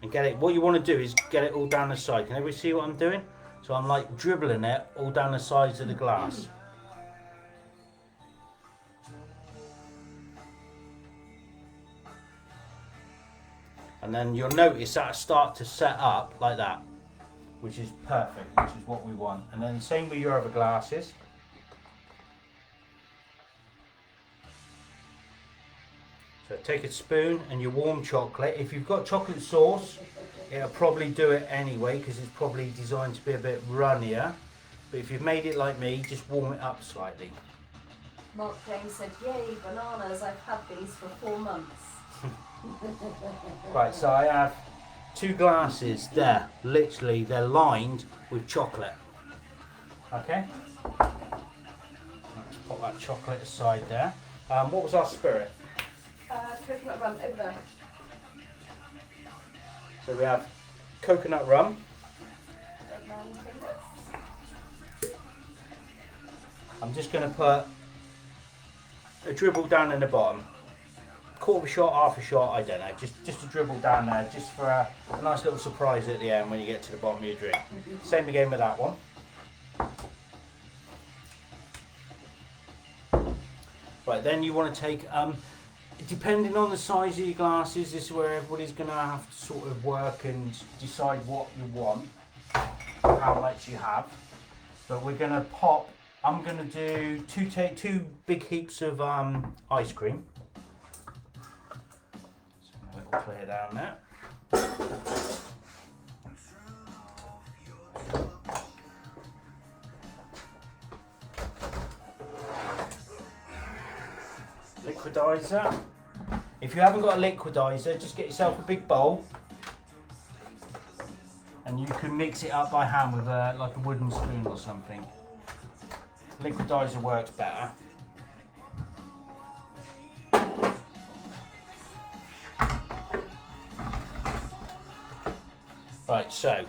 And get it, what you want to do is get it all down the side. Can everybody see what I'm doing? So I'm like dribbling it all down the sides of the glass. And then you'll notice that start to set up like that, which is perfect, which is what we want. And then same with your other glasses. So take a spoon and your warm chocolate. If you've got chocolate sauce, it'll probably do it anyway because it's probably designed to be a bit runnier. But if you've made it like me, just warm it up slightly. Mark James said, yay, bananas, I've had these for 4 months. Right, so I have 2 glasses there. Literally, they're lined with chocolate. Okay? Let's put that chocolate aside there. What was our spirit? Coconut rum over there. So we have coconut rum. I'm just going to put a dribble down in the bottom. Quarter of a shot, half a shot, I don't know. Just a dribble down there, just for a nice little surprise at the end when you get to the bottom of your drink. Same again with that one. Right, then you want to take, depending on the size of your glasses, this is where everybody's going to have to sort of work and decide what you want, how much you have. But we're going to pop, I'm going to do two big heaps of ice cream. So a little clear down there. Liquidizer. If you haven't got a liquidizer, just get yourself a big bowl and you can mix it up by hand with like a wooden spoon or something. Liquidizer works better. Right, so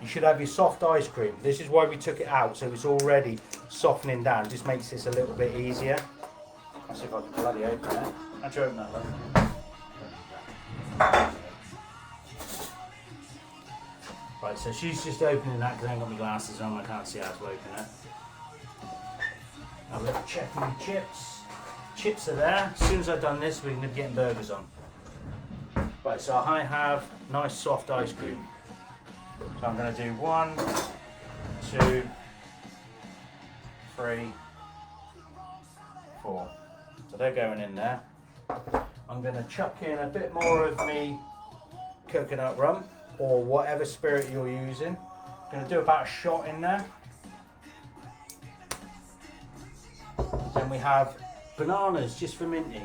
you should have your soft ice cream. This is why we took it out, so it's already softening down. Just makes this a little bit easier. Let's see if I can bloody open it. How'd you open that one? Right, so she's just opening that because I ain't got my glasses on. I can't see how to open it. Have a little check on the chips. Chips are there. As soon as I've done this, we're going to be getting burgers on. Right, so I have nice soft ice cream. So I'm going to do 1, 2, 3, 4. So they're going in there. I'm going to chuck in a bit more of me coconut rum or whatever spirit you're using. I'm going to do about a shot in there. Then we have bananas just for Minty.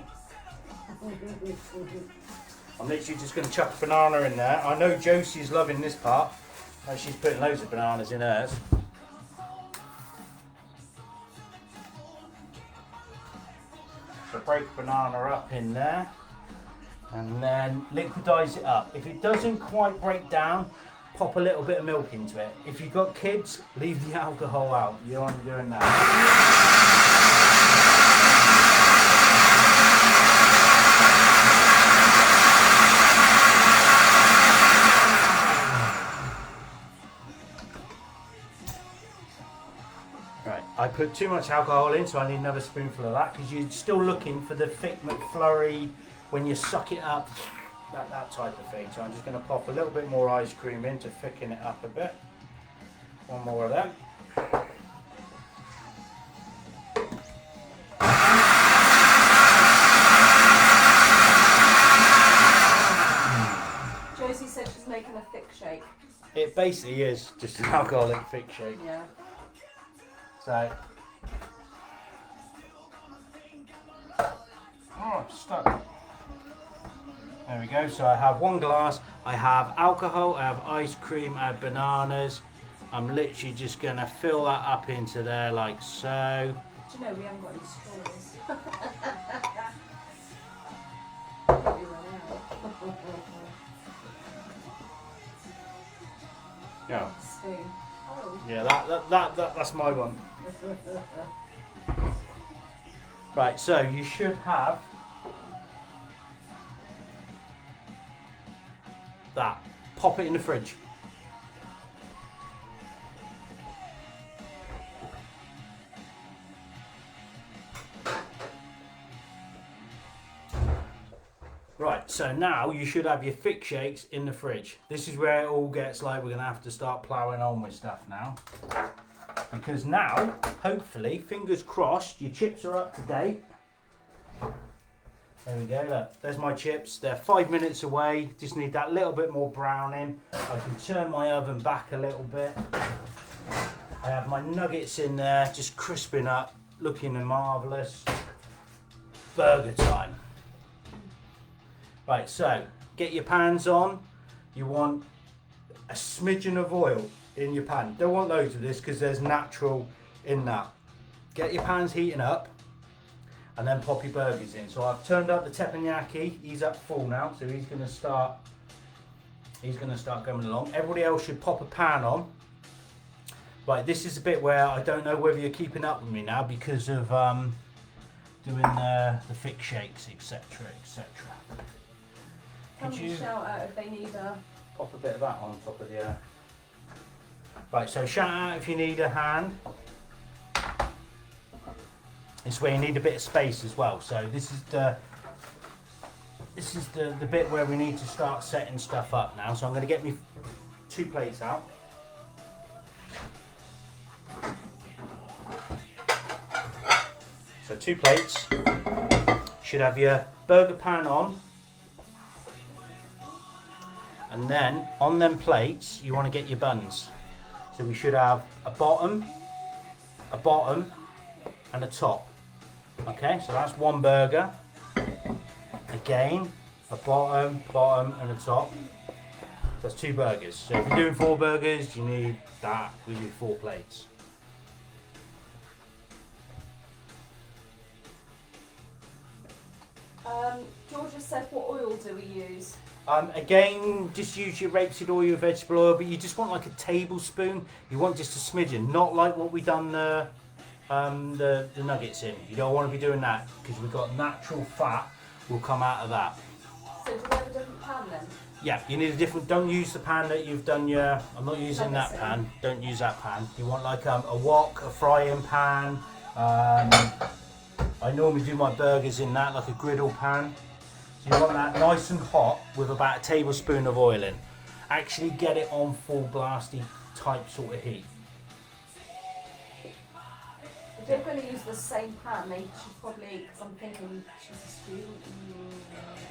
I'm literally just going to chuck a banana in there. I know Josie's loving this part. She's putting loads of bananas in hers. So break banana up in there and then liquidize it up. If it doesn't quite break down, pop a little bit of milk into it. If you've got kids, leave the alcohol out. You aren't doing that. I put too much alcohol in, so I need another spoonful of that because you're still looking for the thick McFlurry when you suck it up, that type of thing. So I'm just going to pop a little bit more ice cream in to thicken it up a bit. One more of that. Josie said she's making a thick shake. It basically is just an alcoholic thick shake. Yeah. So, oh, stuck. There we go. So I have 1 glass. I have alcohol. I have ice cream. I have bananas. I'm literally just going to fill that up into there like so. Do you know we haven't got any straws? We run out. Yeah. Spoon. Oh. Yeah, that's my one. Right, so you should have that. Pop it in the fridge. Right, so now you should have your thick shakes in the fridge. This is where it all gets like we're going to have to start ploughing on with stuff now. Because now, hopefully, fingers crossed, your chips are up to date. There we go, look, there's my chips. They're 5 minutes away, just need that little bit more browning. I can turn my oven back a little bit. I have my nuggets in there, just crisping up, looking marvellous. Burger time. Right, so get your pans on. You want a smidgen of oil in your pan. Don't want loads of this because there's natural in that. Get your pans heating up and then pop your burgers in. So I've turned up the teppanyaki. He's up full now, so he's going to start going along. Everybody else should pop a pan on. Right, this is a bit where I don't know whether you're keeping up with me now because of doing the thick shakes, etc, etc. Could you shout out if they need a... Pop a bit of that on top of the... Right, so shout out if you need a hand. This way you need a bit of space as well. So this is the bit where we need to start setting stuff up now. So I'm going to get me 2 plates out. So 2 plates. Should have your burger pan on. And then on them plates, you want to get your buns. So we should have a bottom, and a top. Okay, so that's 1 burger. Again, a bottom, and a top. That's 2 burgers. So if you're doing 4 burgers, you need that. We do 4 plates. Georgia said, what oil do we use? Again, just use your rapeseed oil, your vegetable oil, but you just want like a tablespoon. You want just a smidgen, not like what we done the nuggets in. You don't want to be doing that because we've got natural fat will come out of that. So do we have a different pan then? Yeah, you need a different. Don't use the pan that you've done your. I'm not using that pan. Don't use that pan. You want like a wok, a frying pan. I normally do my burgers in that, like a griddle pan. So you want that nice and hot with about a tablespoon of oil in. Actually get it on full blasty type sort of heat. If they're going to use the same pan, they should probably, because I'm thinking she's a stew.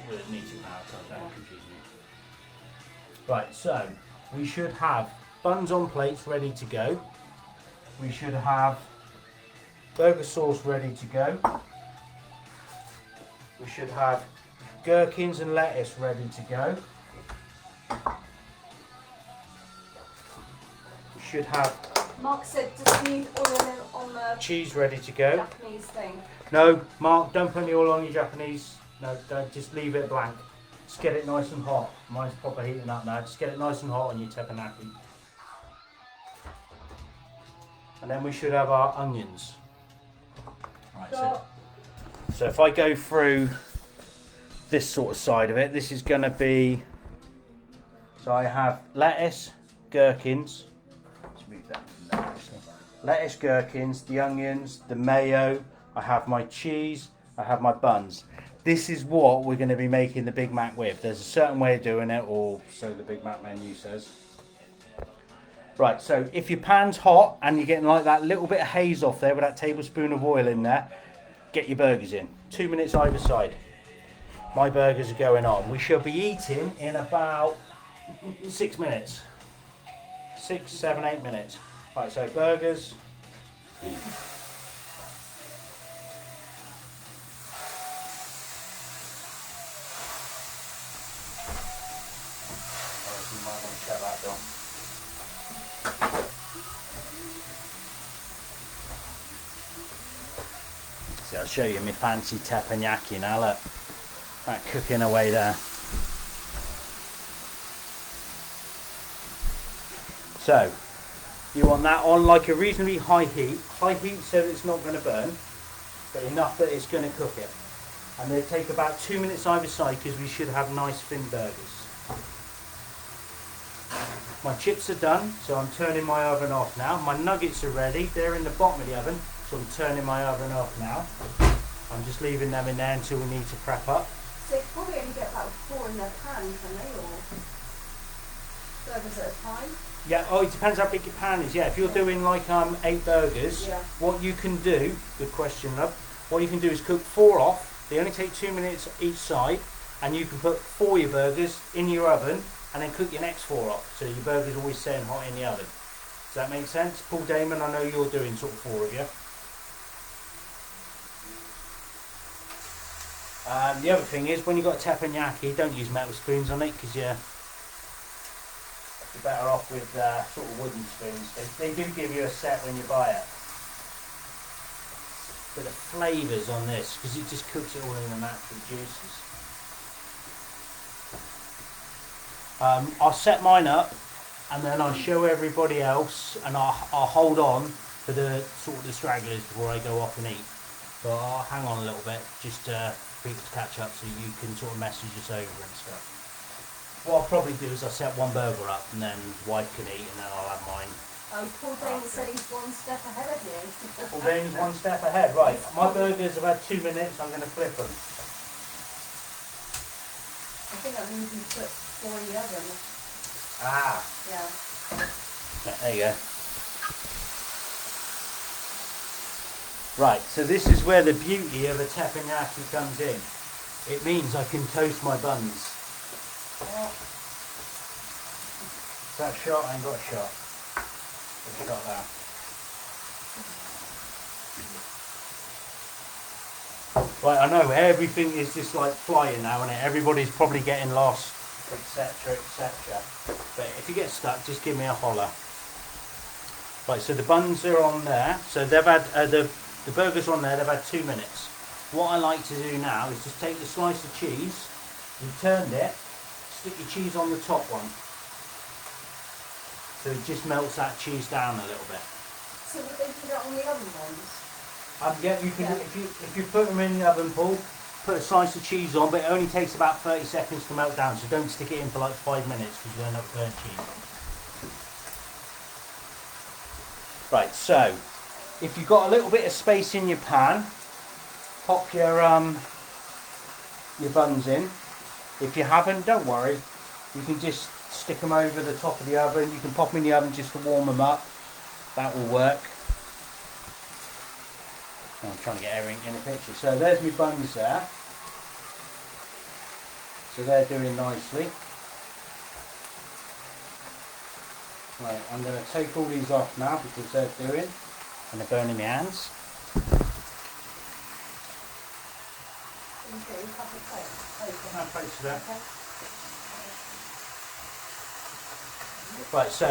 Well, it needs to now, so don't confuse me. Right, so we should have buns on plates ready to go. We should have burger sauce ready to go. We should have gherkins and lettuce ready to go. We should have Mark said, does he need oil on the cheese ready to go. Japanese thing? No, Mark, don't put any oil on your Japanese. No, don't, just leave it blank. Just get it nice and hot. Mine's proper heating up now. Just get it nice and hot on your teppanyaki. And then we should have our onions. Right, so if I go through this sort of side of it, this is going to be, so I have lettuce, gherkins, let's move that from there actually. Lettuce, gherkins, the onions, the mayo, I have my cheese, I have my buns. This is what we're going to be making the Big Mac with. There's a certain way of doing it, or so the Big Mac menu says. Right, so if your pan's hot and you're getting like that little bit of haze off there with that tablespoon of oil in there, get your burgers in. 2 minutes either side. My burgers are going on. We shall be eating in about 6 minutes. 6, 7, 8 minutes. Right, so burgers. You might want to shut that down. So I'll show you my fancy teppanyaki now, look. That cooking away there. So, you want that on like a reasonably high heat so that it's not going to burn, but enough that it's going to cook it. And they take about 2 minutes either side because we should have nice thin burgers. My chips are done, so I'm turning my oven off now. My nuggets are ready, they're in the bottom of the oven, so I'm turning my oven off now. I'm just leaving them in there until we need to prep up. So you probably only get about 4 in their pan, can they, or burgers at a time? Yeah, oh, it depends how big your pan is. Yeah, if you're doing like 8 burgers, what you can do, good question, love, what you can do is cook 4 off. They only take 2 minutes each side, and you can put 4 your burgers in your oven and then cook your next 4 off. So your burger's always staying hot in the oven. Does that make sense? Paul Damon, I know you're doing sort of 4 of you. The other thing is, when you've got teppanyaki, don't use metal spoons on it because you're better off with sort of wooden spoons. They do give you a set when you buy it. But the flavours on this, because it just cooks it all in the natural juices. I'll set mine up and then I'll show everybody else, and I'll hold on for the sort of the stragglers before I go off and eat. But I'll hang on a little bit just for people to catch up so you can sort of message us over and stuff. What I'll probably do is I'll set one burger up and then wife can eat and then I'll have mine. Oh, Paul Damon said he's 1 step ahead of you. Paul Damon's 1 step ahead, right. My burgers have had 2 minutes, I'm going to flip them. I think that means you put 4 in the oven. Ah. Yeah. There you go. Right, so this is where the beauty of a teppanyaki comes in. It means I can toast my buns. Oh. Is that a shot? I ain't got a shot. A shot there. Right, I know everything is just like flying now, and everybody's probably getting lost, etc., etc. But if you get stuck, just give me a holler. Right, so the buns are on there. So they've had the burgers on there. They've had 2 minutes. What I like to do now is just take the slice of cheese, you turned it, stick your cheese on the top one, so it just melts that cheese down a little bit. So would they put it on the oven ones? Yeah, you can. If you put them in the oven, Paul, put a slice of cheese on, but it only takes about 30 seconds to melt down. So don't stick it in for like 5 minutes because you end up burnt cheese. Right. So if you've got a little bit of space in your pan, pop your buns in. If you haven't, don't worry. You can just stick them over the top of the oven. You can pop them in the oven just to warm them up. That will work. I'm trying to get everything in the picture. So there's my buns there. So they're doing nicely. Right, I'm going to take all these off now because they're doing, and they're burning my hands. Okay, you have a plate. No plates for that. Right, so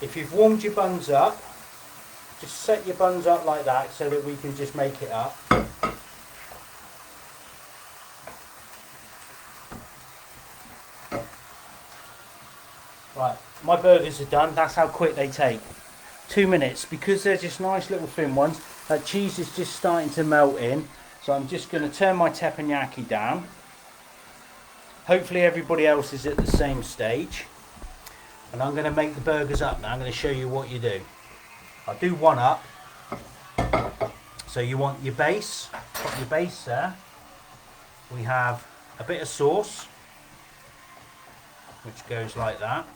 if you've warmed your buns up, just set your buns up like that so that we can just make it up. Right, my burgers are done. That's how quick they take. 2 minutes, because they're just nice little thin ones. That cheese is just starting to melt in. So I'm just going to turn my teppanyaki down. Hopefully everybody else is at the same stage. And I'm going to make the burgers up now. I'm going to show you what you do. I'll do one up. So you want your base. Put your base there. We have a bit of sauce, which goes like that.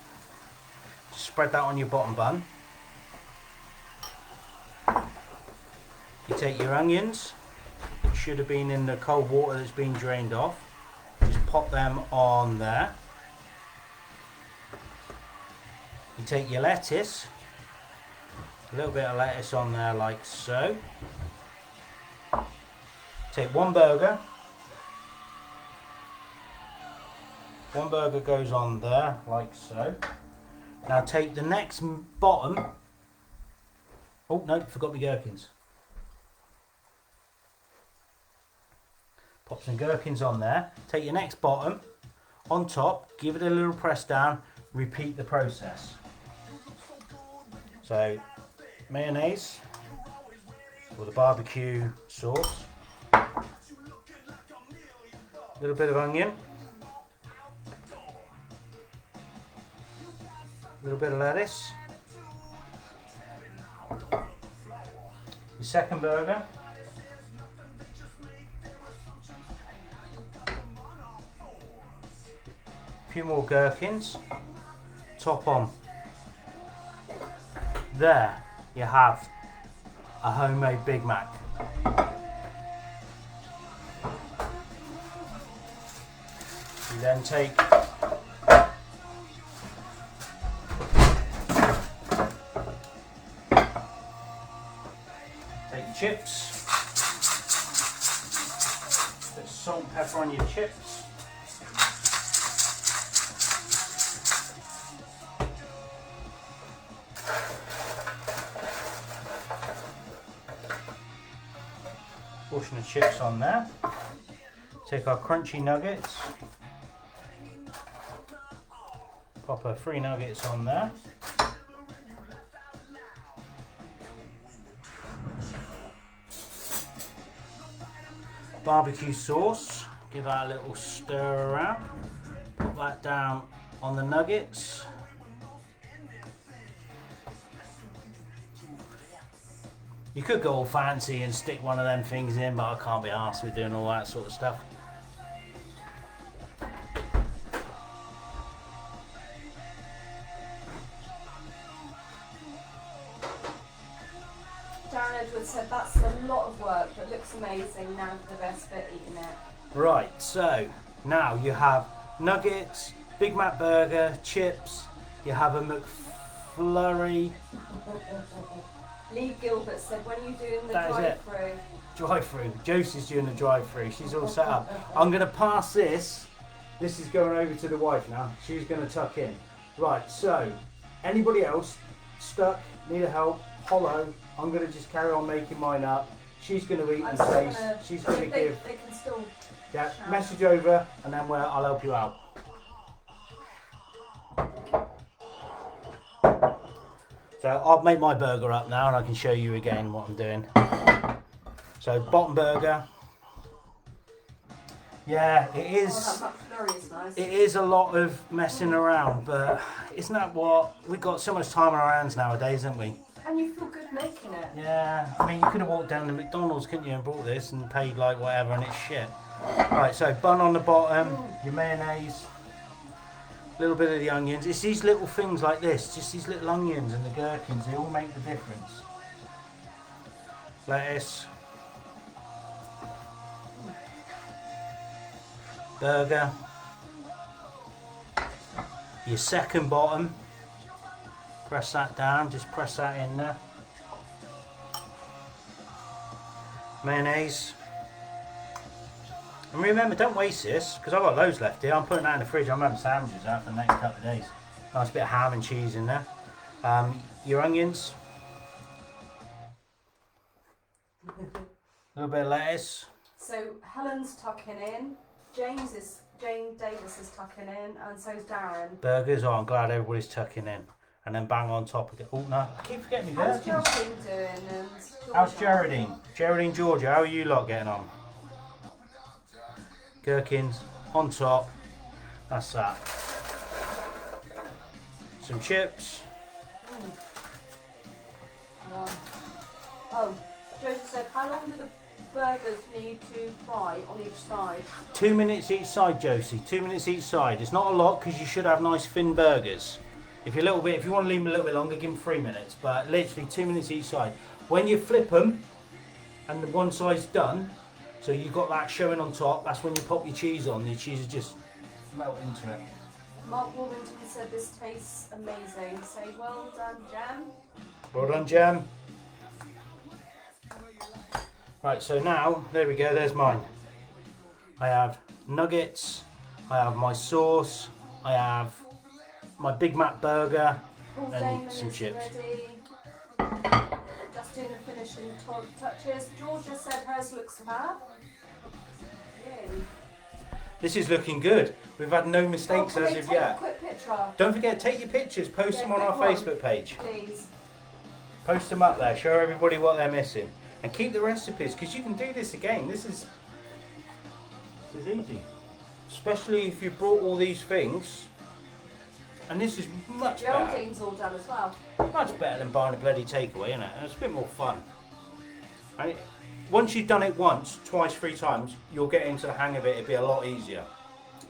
Spread that on your bottom bun. You take your onions, which should have been in the cold water that's been drained off. Just pop them on there. You take your lettuce, a little bit of lettuce on there like so. Take one burger. One burger goes on there like so. Now take the next bottom. Oh no, forgot my gherkins. Pop some gherkins on there. Take your next bottom, on top, give it a little press down, repeat the process. So, mayonnaise or the barbecue sauce, a little bit of onion, a little bit of lettuce, your second burger, a few more gherkins, top on. There you have a homemade Big Mac. You then take your chips, bit of salt and pepper on your chips. Portion of chips on there. Take our crunchy nuggets. Pop our 3 nuggets on there. Barbecue sauce. Give that a little stir around. Put that down on the nuggets. You could go all fancy and stick one of them things in, but I can't be arsed with doing all that sort of stuff. Darren Edwards said that's a lot of work, but looks amazing. Now for the best bit, eating it. Right, so now you have nuggets, Big Mac burger, chips, you have a McFlurry. Lee Gilbert said, when are you doing the That is it. drive-through? Drive-through. Josie's doing the drive-through. She's all set up. I'm going to pass this. This is going over to the wife now. She's going to tuck in. Right, so anybody else stuck, need a help, hollow, I'm going to just carry on making mine up. She's going to eat and taste. She's going to give. They can still. Yeah, message over and then I'll help you out. So I'll make my burger up now and I can show you again what I'm doing. So bottom burger. Yeah, it is. Oh, that McFlurry is nice. It is a lot of messing around, but isn't that what we've got so much time on our hands nowadays, haven't we? And you feel good making it. Yeah, I mean you could have walked down to McDonald's, couldn't you, and bought this and paid like whatever, and it's shit. Right, so bun on the bottom, your mayonnaise. A little bit of the onions. It's these little things like this, just these little onions and the gherkins, they all make the difference. Lettuce. Burger. Your second bottom. Press that down, just press that in there. Mayonnaise. And remember, don't waste this, because I've got loads left here. I'm putting that in the fridge. I'm having sandwiches out for the next couple of days. Nice bit of ham and cheese in there. Your onions. A little bit of lettuce. So Helen's tucking in. Jane Davis is tucking in, and so's Darren. Burgers. Oh, I'm glad everybody's tucking in. And then bang on top again. Oh no, I keep forgetting my How's gherkins. Geraldine doing? And How's Geraldine? Geraldine, Georgia, how are you lot getting on? Gherkins on top. That's that. Some chips. Oh, Joseph said, how long do the burgers need to fry on each side? 2 minutes each side, Josie. 2 minutes each side. It's not a lot because you should have nice thin burgers. If you want to leave them a little bit longer, give them 3 minutes. But literally 2 minutes each side. When you flip them, and the one side's done, so you've got that showing on top, that's when you pop your cheese on. The cheese is just melt into it. Mark Warmington said this tastes amazing. Say well done, Jam. Well done, Jam. Right, so now, there we go, there's mine. I have nuggets, I have my sauce, I have my Big Mac burger, Paul and Damon some is chips. ready. Just doing the finishing touches. Georgia said hers looks fab. in. This is looking good. We've had no mistakes can as they of take a yet. quick picture, Don't forget, take your pictures, post Yeah, them on our quick one. Facebook page. please? Post them up there, show everybody what they're missing. And keep the recipes, because you can do this again. This is easy. Especially if you brought all these things. And this is much better. Geraldine's all done as well. Much better than buying a bloody takeaway, isn't it? And it's a bit more fun. And once you've done it once, twice, 3 times, you'll get into the hang of it. It'll be a lot easier.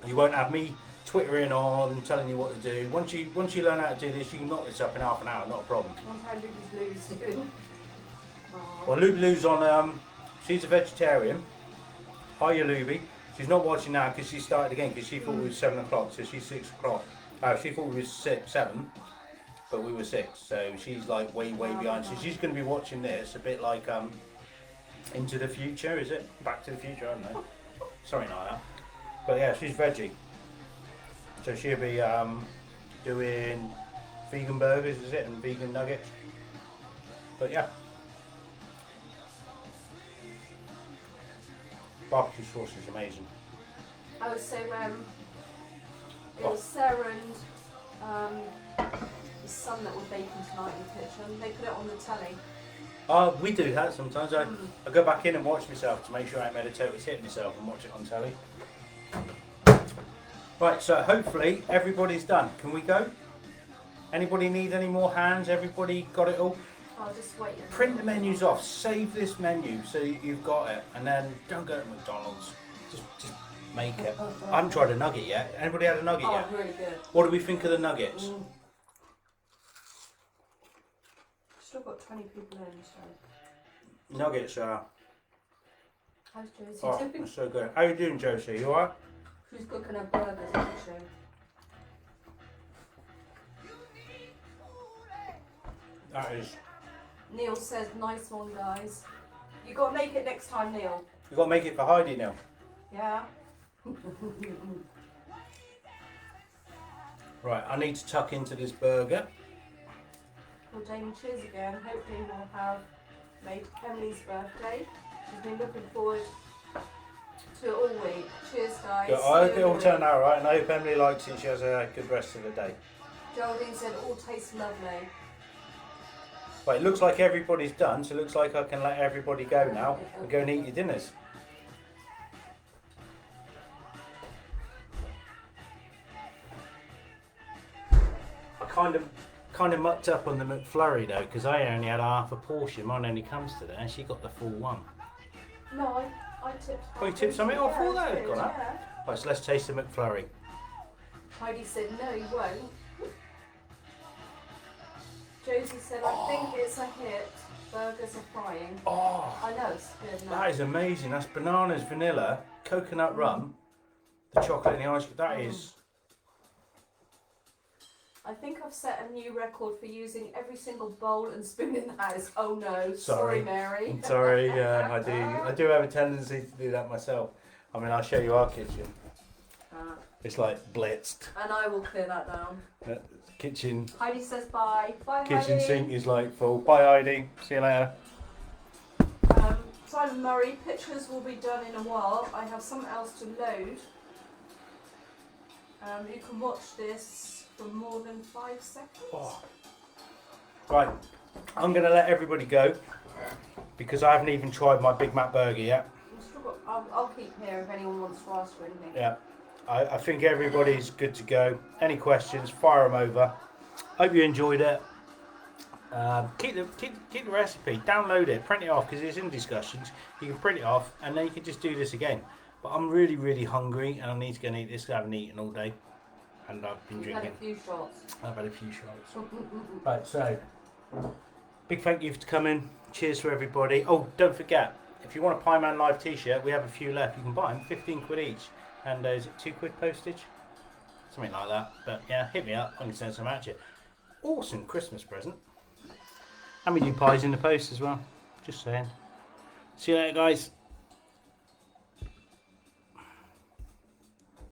You won't have me twittering on and telling you what to do. Once you learn how to do this, you can knock this up in half an hour, not a problem. One time Luby's doing. Well, Luby's on, she's a vegetarian. Hiya, Luby. She's not watching now because she started again because she thought we was 7 o'clock, so she's 6 o'clock. She thought we was 7, but we were 6, so she's like way behind. So she's going to be watching this, a bit like Into the Future, is it? Back to the Future, I don't know. Something like that. But yeah, she's veggie. So she'll be doing vegan burgers, is it, and vegan nuggets. But yeah. Barbecue sauce is amazing. Oh, so it was Sarah and the son that were baking tonight in the kitchen. They put it on the telly. We do that sometimes. I go back in and watch myself to make sure I ain't made a total hit myself and watch it on telly. Right, so hopefully everybody's done. Can we go? Anybody need any more hands? Everybody got it all? I'll just wait. Print the menus off. Save this menu so you've got it. And then don't go to McDonald's. Just make it. I haven't tried a nugget yet. Anybody had a nugget yet? Oh, really good. What do we think of the nuggets? Still got 20 people in, so. Nuggets are... How's Josie Oh, doing? they're so good. How you doing, Josie? You alright? She's cooking her burgers, isn't she? That is... Neil says, nice one, guys. You got to make it next time, Neil. You've got to make it for Heidi now. Yeah. Right, I need to tuck into this burger. Well, Jamie, cheers again. Hopefully we'll have made Emily's birthday. She's been looking forward to it all week. Cheers, guys. Yeah, I hope it all turned out right, and I hope Emily likes it. She has a good rest of the day. Geraldine said, all tastes lovely. Right, it looks like everybody's done, so it looks like I can let everybody go now and go and eat your dinners. I kind of mucked up on the McFlurry though, because I only had half a portion. Mine only comes to that, and she got the full one. No, I tipped. Oh, you tipped something? Oh, I thought that had did, gone up. yeah. Right, so let's taste the McFlurry. Heidi said, no, you won't. Josie said, I think it's a hit. Burgers are frying. Oh, I know, it's good. isn't it? that is amazing. That's bananas, vanilla, coconut rum, the chocolate and the ice cream. That is... I think I've set a new record for using every single bowl and spoon in the house. Oh no, sorry Mary. Sorry, I do have a tendency to do that myself. I mean, I'll show you our kitchen. It's like blitzed. And I will clear that down. Kitchen Heidi says bye. Bye kitchen Heidi. sink is like full. Bye Heidi. See you later. Simon Murray, pictures will be done in a while. I have something else to load. You can watch this for more than 5 seconds. Oh. Right, I'm going to let everybody go because I haven't even tried my Big Mac burger yet. I'll keep here if anyone wants to ask for anything. Yeah, I think everybody's good to go. Any questions, fire them over. Hope you enjoyed it. Keep the recipe, download it, print it off because it's in discussions. You can print it off and then you can just do this again. But I'm really hungry and I need to go and eat this. I haven't eaten all day and I've been drinking. Had a few shots. I've had a few shots. Right, so big thank you for coming. Cheers for everybody. Oh, don't forget, if you want a Pieman Live t-shirt, we have a few left. You can buy them, 15 quid each. And is it 2 quid postage? Something like that. But yeah, hit me up. I can send some at you. Awesome Christmas present. And we do pies in the post as well. Just saying. See you later, guys.